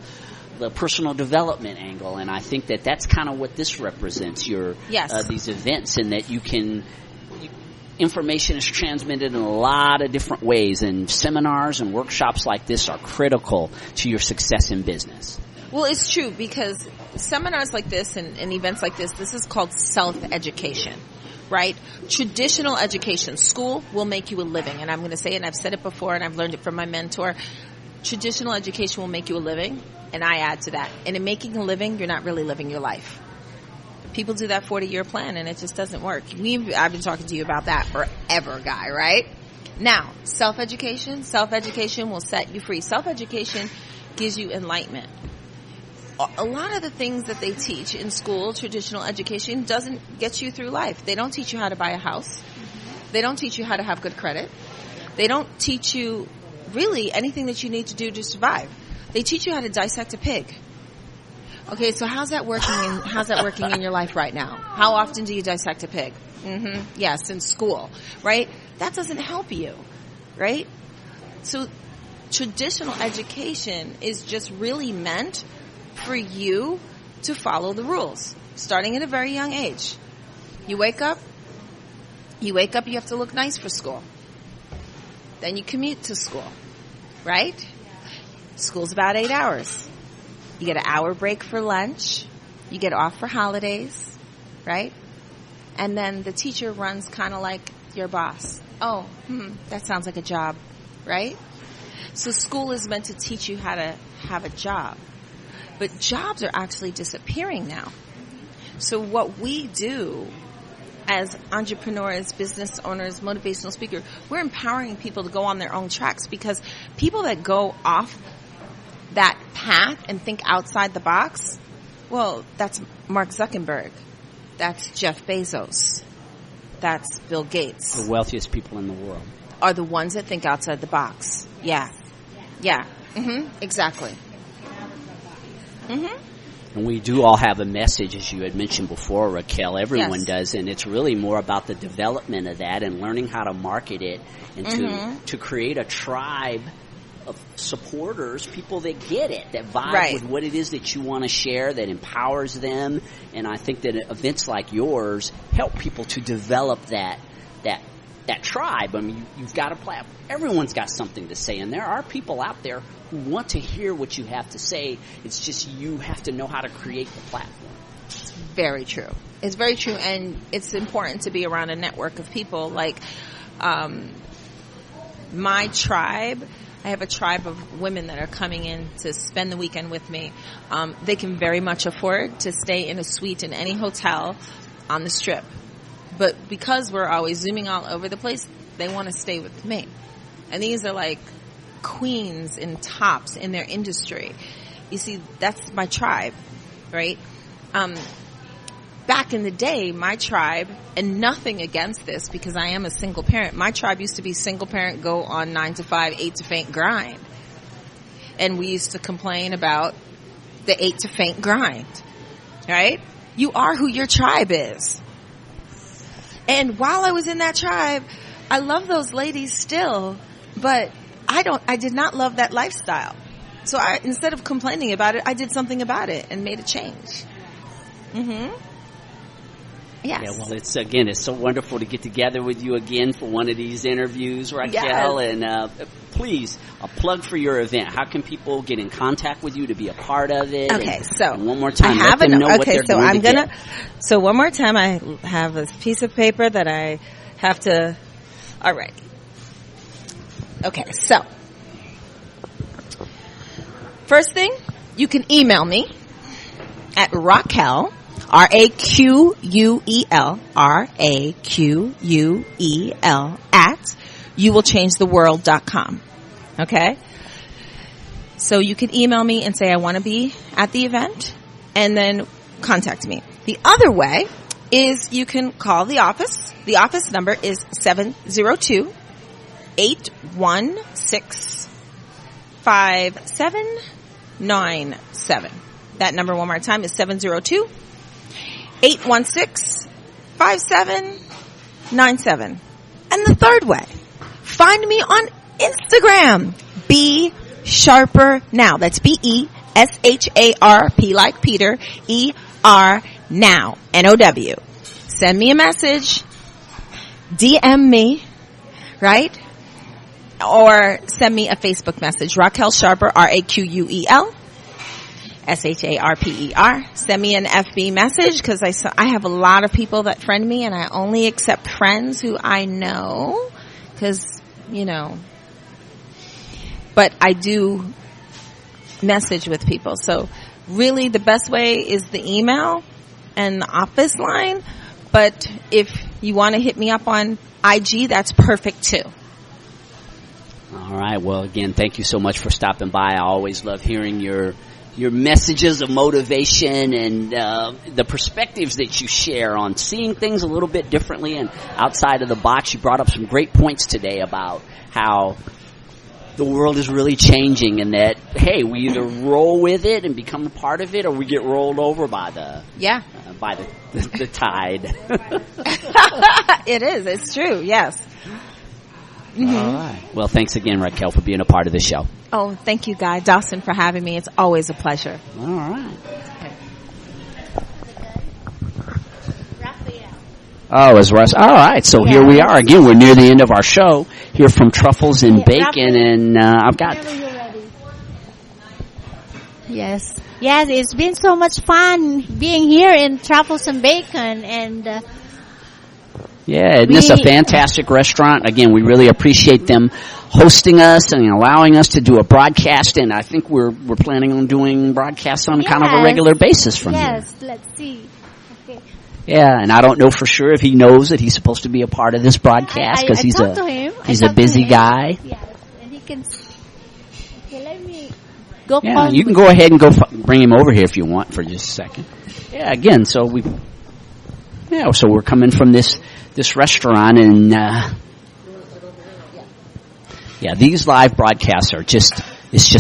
personal development angle, and I think that that's kind of what this represents, these events, and that information is transmitted in a lot of different ways, and seminars and workshops like this are critical to your success in business. Well, it's true, because seminars like this and events like this is called self-education, right? Traditional education, school will make you a living, and I'm going to say it, and I've said it before, and I've learned it from my mentor. Traditional education will make you a living, and I add to that. And in making a living, you're not really living your life. People do that 40-year plan, and it just doesn't work. I've been talking to you about that forever, Guy, right? Now, self-education will set you free. Self-education gives you enlightenment. A lot of the things that they teach in school, traditional education, doesn't get you through life. They don't teach you how to buy a house. They don't teach you how to have good credit. They don't teach you really anything that you need to do to survive. They teach you how to dissect a pig. Okay, so how's that working in your life right now? How often do you dissect a pig? Yes, in school, right? That doesn't help you, right? So traditional education is just really meant for you to follow the rules, starting at a very young age. You wake up, you have to look nice for school. Then you commute to school, right? School's about 8 hours. You get an hour break for lunch. You get off for holidays, right? And then the teacher runs kind of like your boss. Oh, that sounds like a job, right? So school is meant to teach you how to have a job. But jobs are actually disappearing now. So what we do as entrepreneurs, business owners, motivational speakers, we're empowering people to go on their own tracks, because people that go off that path and think outside the box, well, that's Mark Zuckerberg. That's Jeff Bezos. That's Bill Gates. The wealthiest people in the world are the ones that think outside the box. Yeah. Exactly. And we do all have a message, as you had mentioned before, Raquel. Everyone does, and it's really more about the development of that and learning how to market it and to create a tribe of supporters, people that get it, that vibe with what it is that you want to share, that empowers them. And I think that events like yours help people to develop that tribe. I mean, you've got a platform. Everyone's got something to say, and there are people out there who want to hear what you have to say. It's just you have to know how to create the platform. It's very true. It's very true, and it's important to be around a network of people. Like my tribe, I have a tribe of women that are coming in to spend the weekend with me. They can very much afford to stay in a suite in any hotel on the Strip. But because we're always zooming all over the place, they want to stay with me. And these are like queens and tops in their industry. You see, that's my tribe, right? Back in the day, my tribe, and nothing against this because I am a single parent, my tribe used to be single parent, go on 9 to 5, 8 to faint grind. And we used to complain about the 8 to faint grind, right? You are who your tribe is. And while I was in that tribe, I love those ladies still, but I did not love that lifestyle. So instead of complaining about it, I did something about it and made a change. Yes. Yeah, well, it's so wonderful to get together with you again for one of these interviews, Raquel. Yes. And please, a plug for your event. How can people get in contact with you to be a part of it? Okay, so one more time, let them know what they're going to get. So one more time, I have a piece of paper that I have to. All right. Okay, so first thing, you can email me at Raquel. RAQUEL at youwillchangetheworld.com. Okay? So you can email me and say I want to be at the event and then contact me. The other way is you can call the office. The office number is 702-816-5797. That number one more time is 702-816-5797. And the third way, find me on Instagram. Be Sharper Now. That's BESHARP like Peter, ER Now, NOW. Send me a message, DM me, right? Or send me a Facebook message, Raquel Sharper, RAQUEL, SHARPER. Send me an FB message because I have a lot of people that friend me, and I only accept friends who I know because, but I do message with people. So really the best way is the email and the office line. But if you want to hit me up on IG, that's perfect too. All right. Well, again, thank you so much for stopping by. I always love hearing your messages of motivation and the perspectives that you share on seeing things a little bit differently and outside of the box. You brought up some great points today about how the world is really changing, and that, hey, we either roll with it and become a part of it, or we get rolled over by the the tide. It is. It's true. Yes. Mm-hmm. All right. Well, thanks again, Raquel, for being a part of the show. Oh, thank you, Guy Dawson, for having me. It's always a pleasure. All right. Oh, it's Russ. All right, so here we are again. We're near the end of our show here from Truffles and Bacon, and I've got. Yes, it's been so much fun being here in Truffles and Bacon, and isn't this a fantastic restaurant? Again, we really appreciate them hosting us and allowing us to do a broadcast, and I think we're planning on doing broadcasts on kind of a regular basis from here. Yes, let's see. Okay. Yeah, and I don't know for sure if he knows that he's supposed to be a part of this broadcast because he's a busy guy. Yes, and he can. Okay, let me go. Yeah, you can go ahead and bring him over here if you want for just a second. Yeah, again, so we're coming from this restaurant, and these live broadcasts are just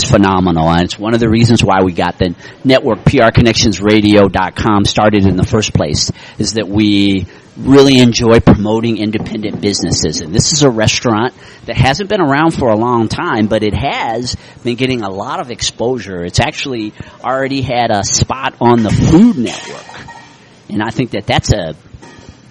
phenomenal, and it's one of the reasons why we got the network PRConnectionsRadio.com started in the first place, is that we really enjoy promoting independent businesses. And this is a restaurant that hasn't been around for a long time, but it has been getting a lot of exposure. It's actually already had a spot on the Food Network, and I think that that's a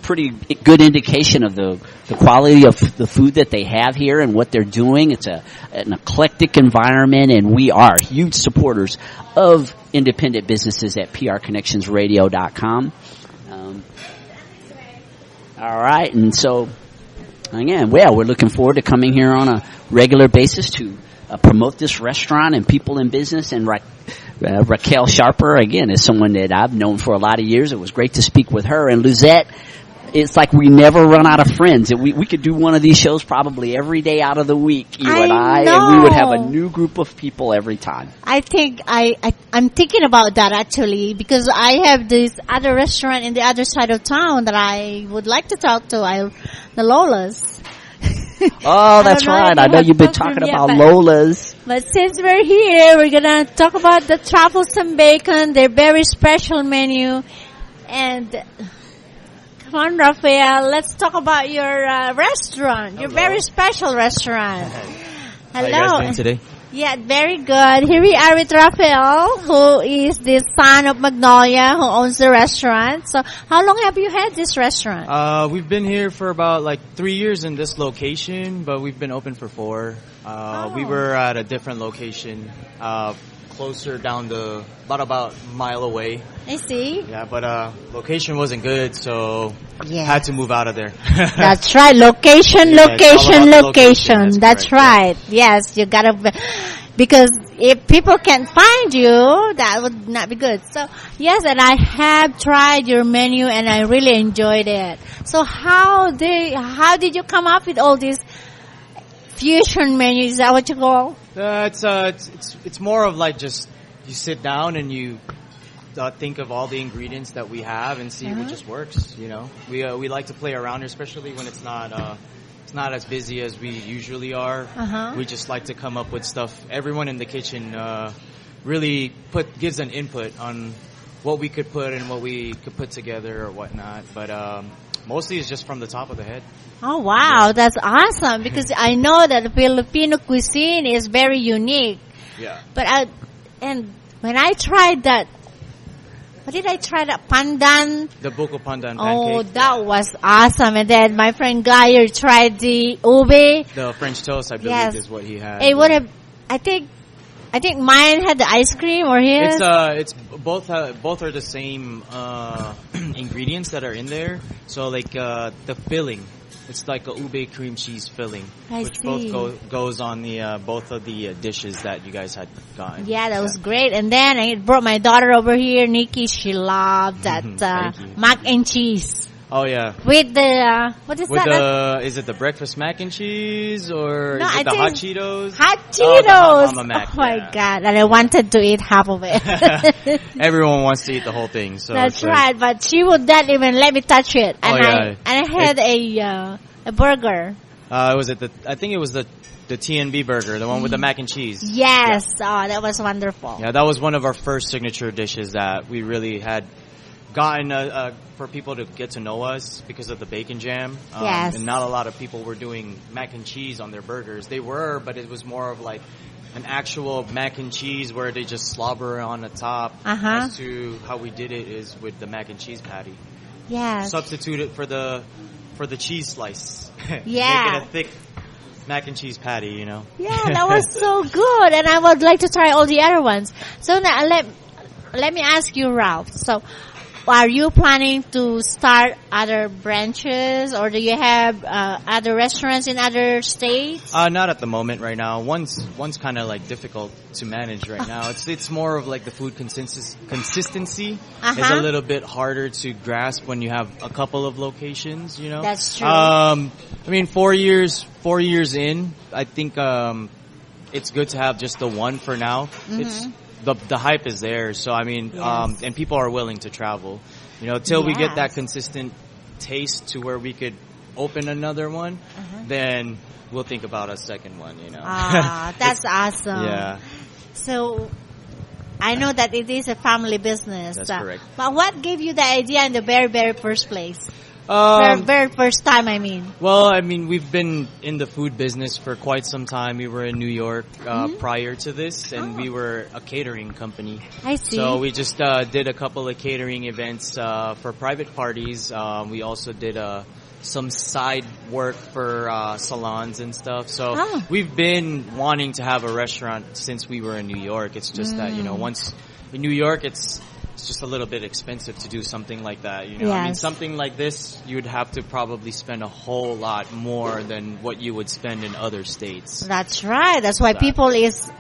pretty good indication of the quality of the food that they have here and what they're doing. It's an eclectic environment, and we are huge supporters of independent businesses at PRConnectionsRadio.com. All right, and so again, we're looking forward to coming here on a regular basis to promote this restaurant and people in business. And Raquel Sharper, again, is someone that I've known for a lot of years. It was great to speak with her. And Luzette, it's like we never run out of friends. We could do one of these shows probably every day out of the week, you and I, and we would have a new group of people every time. I think I'm thinking about that actually, because I have this other restaurant in the other side of town that I would like to talk to, the Lola's. Oh, that's right. I know you've been talking about Lola's. But since we're here, we're going to talk about the Truffles and Bacon, their very special menu. And come on, Raphael, let's talk about your restaurant, your very special restaurant. Hello. How are you guys doing today? Yeah, very good. Here we are with Raphael, who is the son of Magnolia, who owns the restaurant. So how long have you had this restaurant? We've been here for about 3 years in this location, but we've been open for 4. We were at a different location, closer down about a mile away. I see. Yeah, but location wasn't good, so had to move out of there. That's right. Location. That's right. Yes, you gotta, because if people can't find you, that would not be good. So yes, and I have tried your menu and I really enjoyed it. So how did you come up with all these fusion menus? Is that what you call? It's more of just you sit down and you think of all the ingredients that we have and see what just works. We like to play around, especially when it's not as busy as we usually are. We just like to come up with stuff. Everyone in the kitchen really gives an input on what we could put and what we could put together or whatnot. But mostly it's just from the top of the head. Oh wow, that's awesome! Because I know that the Filipino cuisine is very unique. Yeah. But when I tried that, what did I try? That pandan. The buko pandan pancake. Oh, that was awesome! And then my friend Gayer tried the ube. The French toast, I believe, Yes. is what he had. It would have. I think mine had the ice cream or his. It's both are the same ingredients that are in there. So like the filling, it's like a ube cream cheese filling, which see. both goes on the both of the dishes that you guys had gotten. Yeah, that was great. And then I brought my daughter over here, Nikki. She loved that Thank you. mac and cheese Oh yeah. with the what is With that? is it the breakfast mac and cheese or No, is I it the think- hot Cheetos? Hot Oh, Cheetos. the Hot Mama Mac, Oh my yeah. god! And I wanted to eat half of it. Everyone wants to eat the whole thing, so That's it's like- right, but she would not even let me touch it. And Oh, yeah. I had a burger. was it I think it was the TNB burger, the one with the mac and cheese. Yes, oh, that was wonderful. Yeah, that was one of our first signature dishes that we really had gotten for people to get to know us because of the bacon jam. Yes. And not a lot of people were doing mac and cheese on their burgers. They were, but it was more of like an actual mac and cheese where they just slobber on the top. Uh-huh. As to how we did it is with the mac and cheese patty. Yes. Substitute it for the cheese slice. Yeah. Make it a thick mac and cheese patty, you know. Yeah, that was so good, and I would like to try all the other ones. So now let me ask you, Ralph. So, are you planning to start other branches, or do you have other restaurants in other states? Not at the moment right now. One's kind of like difficult to manage right now. It's more of like the food consistency is Uh-huh. a little bit harder to grasp when you have a couple of locations, you know. That's true. I mean, 4 years in, I think it's good to have just the one for now. Mm-hmm. It's the hype is there, so I mean, Yes. and people are willing to travel, you know, till we get that Yes. consistent taste to where we could open another one, then we'll think about a second one, you know. Ah, that's awesome. Yeah. So, I know that it is a family business. That's correct. But what gave you the idea in the very, very first place? Um, Very first time, I mean. Well, I mean, we've been in the food business for quite some time. We were in New York prior to this, and we were a catering company. I see. So we just did a couple of catering events for private parties. We also did some side work for salons and stuff. So we've been wanting to have a restaurant since we were in New York. It's just that, you know, once in New York, it's just a little bit expensive to do something like that, you know. I mean, Yes. something like this, you would have to probably spend a whole lot more than what you would spend in other states. That's right. That's why Exactly. people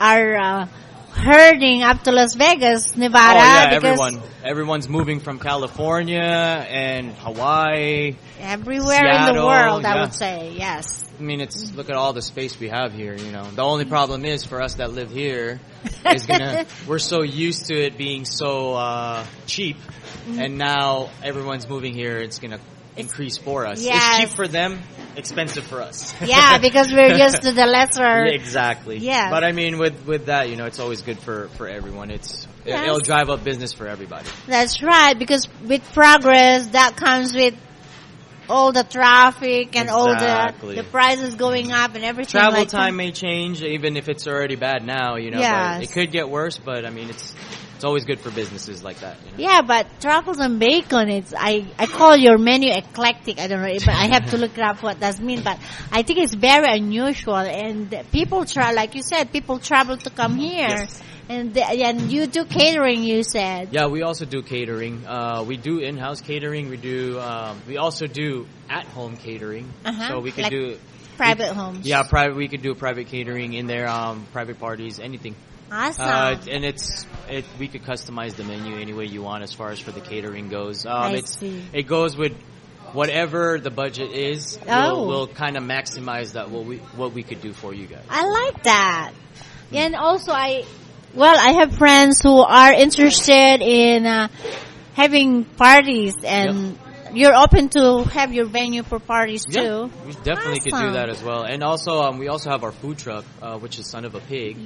are herding up to Las Vegas, Nevada. Oh yeah, because everyone's moving from California and Hawaii. everywhere in the Seattle, world, I yeah. would say, yes. I mean, look at all the space we have here, you know. The only problem is for us that live here is we're so used to it being so cheap, and now everyone's moving here, it's gonna increase for us. Yes. It's cheap for them, expensive for us. Yeah, because we're used to the lesser. Yeah, exactly. Yeah. But I mean, with that, you know, it's always good for everyone. It'll drive up business for everybody. That's right, because with progress, that comes with all the traffic and all Exactly. the prices going up and everything. Travel like time may change, even if it's already bad now, you know. Yes. But it could get worse, but I mean, it's always good for businesses like that. You know? Yeah, but truffles and bacon, I call your menu eclectic. I don't know, but I have to look up what that means. But I think it's very unusual, and people like you said, people travel to come here. Yes. And you do catering, you said. Yeah, we also do catering. We do in-house catering. We also do at-home catering. Uh-huh. So we could Like do private homes. Yeah, private. We could do private catering in there, private parties, anything. Awesome. And we could customize the menu any way you want as far as for the catering goes. I see. It goes with whatever the budget is. Oh. We'll kind of maximize that what we could do for you guys. I like that. And also I have friends who are interested in having parties and you're open to have your venue for parties Yeah, too. we definitely could do Awesome. that as well. And also, we also have our food truck, which is Son of a Pig.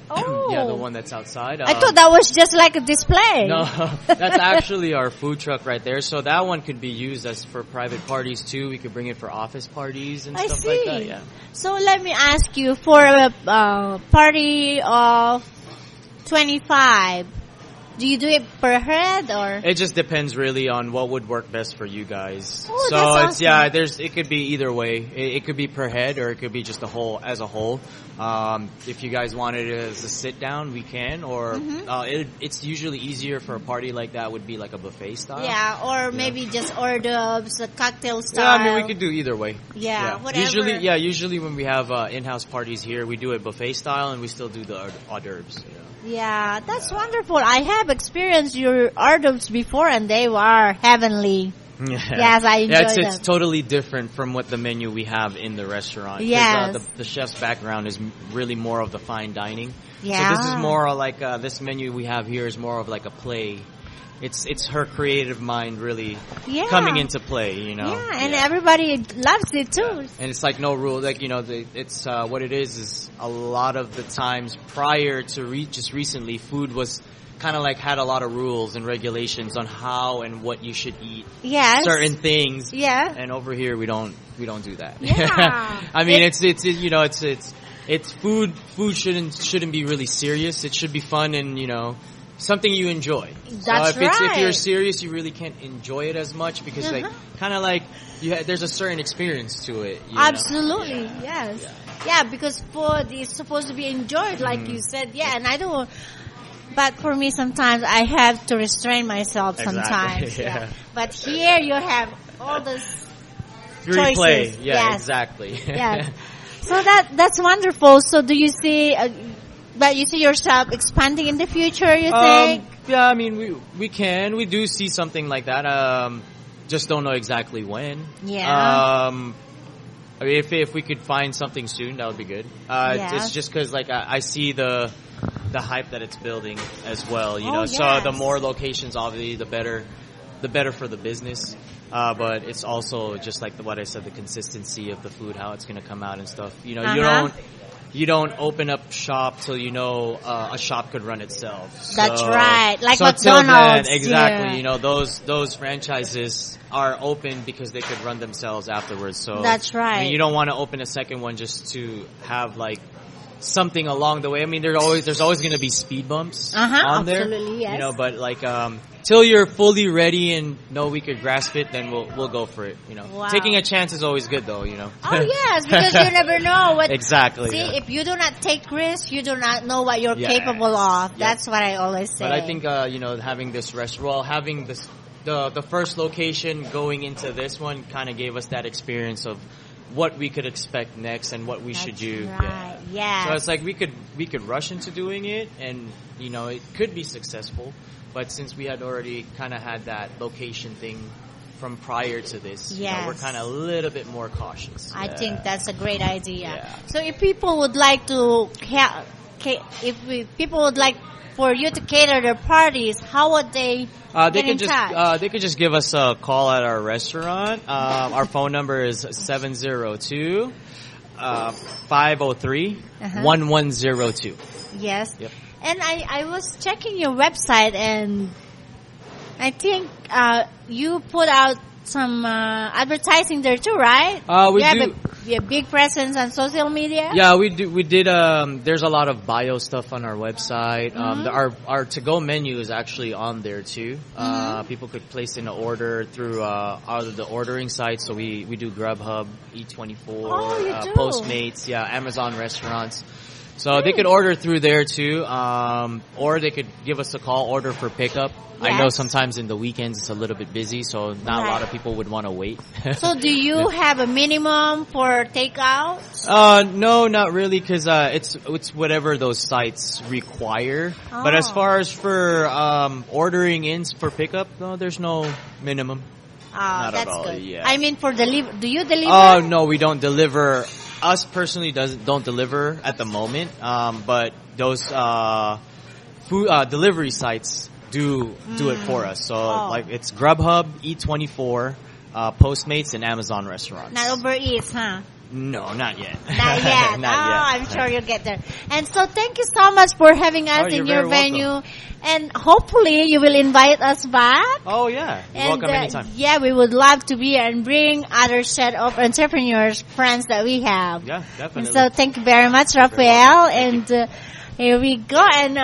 Oh, Yeah, the one that's outside. I thought that was just like a display. No, that's actually our food truck right there. So that one could be used as for private parties too. We could bring it for office parties and I stuff see. like that. Yeah. So let me ask you, for a party of 25, do you do it per head or? It just depends really on what would work best for you guys. Oh, so that's it's awesome. it could be either way. It could be per head or it could be just as a whole. If you guys wanted it as a sit down, we can. Or it's usually easier for a party like that would be like a buffet style. Yeah, or maybe just hors d'oeuvres, a cocktail Yeah, style. I mean we could do either way. Yeah, whatever. Usually when we have in-house parties here, we do it buffet style and we still do the hors d'oeuvres. You know? Yeah, that's wonderful. I have experienced your hors d'oeuvres before and they were heavenly. Yes, I enjoy it's them. totally different from what the menu we have in the restaurant. 'Cause, Yes. the chef's background is really more of the fine dining. Yeah. So this is more like this menu we have here is more of like a play. It's her creative mind really Yeah. coming into play, you know. Yeah, and everybody loves it too. And it's like no rule, like you know, it's what it is a lot of the times prior to just recently, food was kind of like had a lot of rules and regulations on how and what you should eat. Yes. Certain things. Yeah. And over here we don't do that. Yeah. I mean it's you know it's food shouldn't be really serious. It should be fun and you know something you enjoy. That's if you're right. serious, you really can't enjoy it as much because like kind of like there's a certain experience to it. You know? Absolutely, yes. Yeah, because food is supposed to be enjoyed, like you said. Yeah, and I don't. But for me, sometimes I have to restrain myself. Exactly, Sometimes, yeah. But here you have all those Free choices. play. Yeah, Yes. exactly. Yes. So that's wonderful. So do you see? But you see yourself expanding in the future? You think? Yeah, I mean we do see something like that. Just don't know exactly when. Yeah. I mean, if we could find something soon, that would be good. Yes. It's just because like I see the hype that it's building as well. You Oh, know, yes. so the more locations, obviously, the better for the business. But it's also just like what I said, the consistency of the food, how it's going to come out and stuff. You know, you don't open up shop till you know a shop could run itself. That's So- right. Like so till McDonald's. then, exactly. Yeah. You know, those franchises are open because they could run themselves afterwards. So That's right. I mean, you don't want to open a second one just to have like something along the way. I mean, there's always going to be speed bumps on there. Absolutely, yes. You know, but like till you're fully ready and know we could grasp it, then we'll go for it. You know, Wow. taking a chance is always good, though. You know. Oh yes, because you never know what. Exactly. See, yeah. if you do not take risks, you do not know what you're Yes. capable of. Yep. That's what I always say. But I think you know, having this restaurant, having this the first location going into this one kind of gave us that experience of what we could expect next and what we should do. Right. Yeah. So it's like we could rush into doing it, and you know it could be successful. But since we had already kind of had that location thing from prior to this, you know, Yes. we're kind of a little bit more cautious. I think that's a great idea. Yeah. So if people would like to, people would like for you to cater their parties, how would they They get in could just touch? they could just give us a call at our restaurant. Our phone number is 702 503 1102. Yes. Yep. And I was checking your website, and I think you put out some advertising there too, right? We you do. have a big presence on social media. Yeah, we do. We did. There's a lot of bio stuff on our website. Our to-go menu is actually on there too. People could place in an order through out of the ordering sites. So we do Grubhub, Eat24, Oh, you do? Postmates, Amazon restaurants. So they could order through there too, or they could give us a call, order for pickup. I know Yes. sometimes in the weekends it's a little bit busy, so not a Right. lot of people would want to wait. So do you have a minimum for takeout? No, not really, because it's whatever those sites require. But as Oh. far as for ordering in for pickup, no, there's no minimum. Not at That's all, good. yeah. I mean, for do you deliver? Oh no, we don't deliver. Us personally don't deliver at the moment. But those food delivery sites do it for us. So like it's Grubhub, Eat24, Postmates, and Amazon restaurants. Not Uber Eats, huh? No, not yet. Not yet. Not yet. I'm sure you'll get there. And so thank you so much for having us in your venue. Welcome. And hopefully you will invite us back. Oh yeah, you're welcome anytime. Yeah, we would love to be here and bring other set of entrepreneurs, friends that we have. Yeah, definitely. And so thank you very much, Rafael. And here we go. And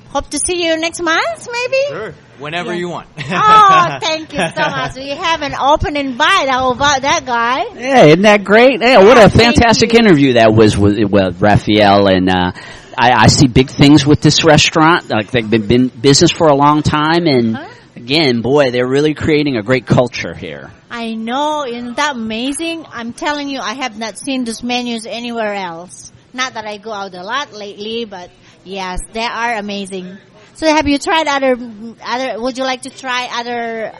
hope to see you next month, maybe? Sure. Whenever you want. Oh, thank you so much. We have an open invite. How about that, guy? Yeah, isn't that great? Yeah, what a fantastic interview that was with Raphael. And I see big things with this restaurant. Like they've been in business for a long time. And again, boy, they're really creating a great culture here. I know. Isn't that amazing? I'm telling you, I have not seen those menus anywhere else. Not that I go out a lot lately, but yes, they are amazing. So have you tried other, would you like to try other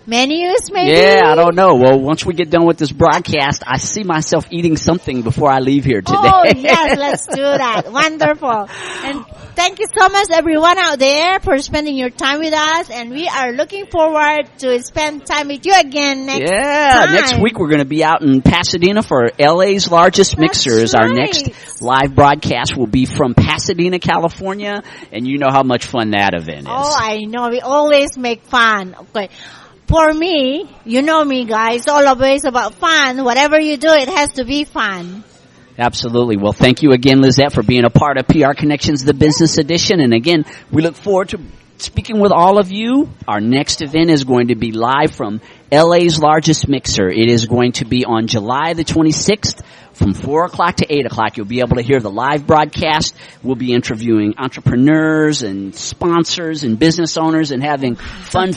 menus maybe? Yeah, I don't know. Well, once we get done with this broadcast, I see myself eating something before I leave here today. Oh, yes, let's do that. Wonderful. And thank you so much everyone out there for spending your time with us, and we are looking forward to spend time with you again next time. Next week we're going to be out in Pasadena for LA's Largest Mixers. Right. Our next live broadcast will be from Pasadena, California, and you know how much fun that event is. Oh, I know. We always make fun. Okay. For me, you know me guys, it's always about fun. Whatever you do, it has to be fun. Absolutely. Well, thank you again, Luzette, for being a part of PR Connections, the Business Edition. And again, we look forward to speaking with all of you. Our next event is going to be live from LA's Largest Mixer. It is going to be on July the 26th from 4 o'clock to 8 o'clock. You'll be able to hear the live broadcast. We'll be interviewing entrepreneurs and sponsors and business owners and having fun,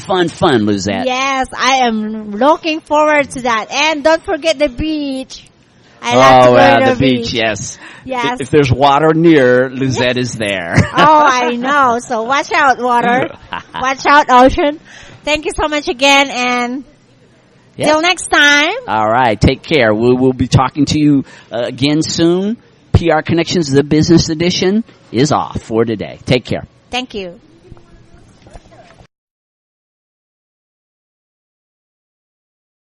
Luzette. Yes, I am looking forward to that. And don't forget the beach. I love to go to the beach. Yes. Yes. If there's water near, Luzette is there. Oh, I know. So watch out, water. Watch out, ocean. Thank you so much again, and till next time. All right. Take care. We will be talking to you again soon. PR Connections, the Business Edition, is off for today. Take care. Thank you.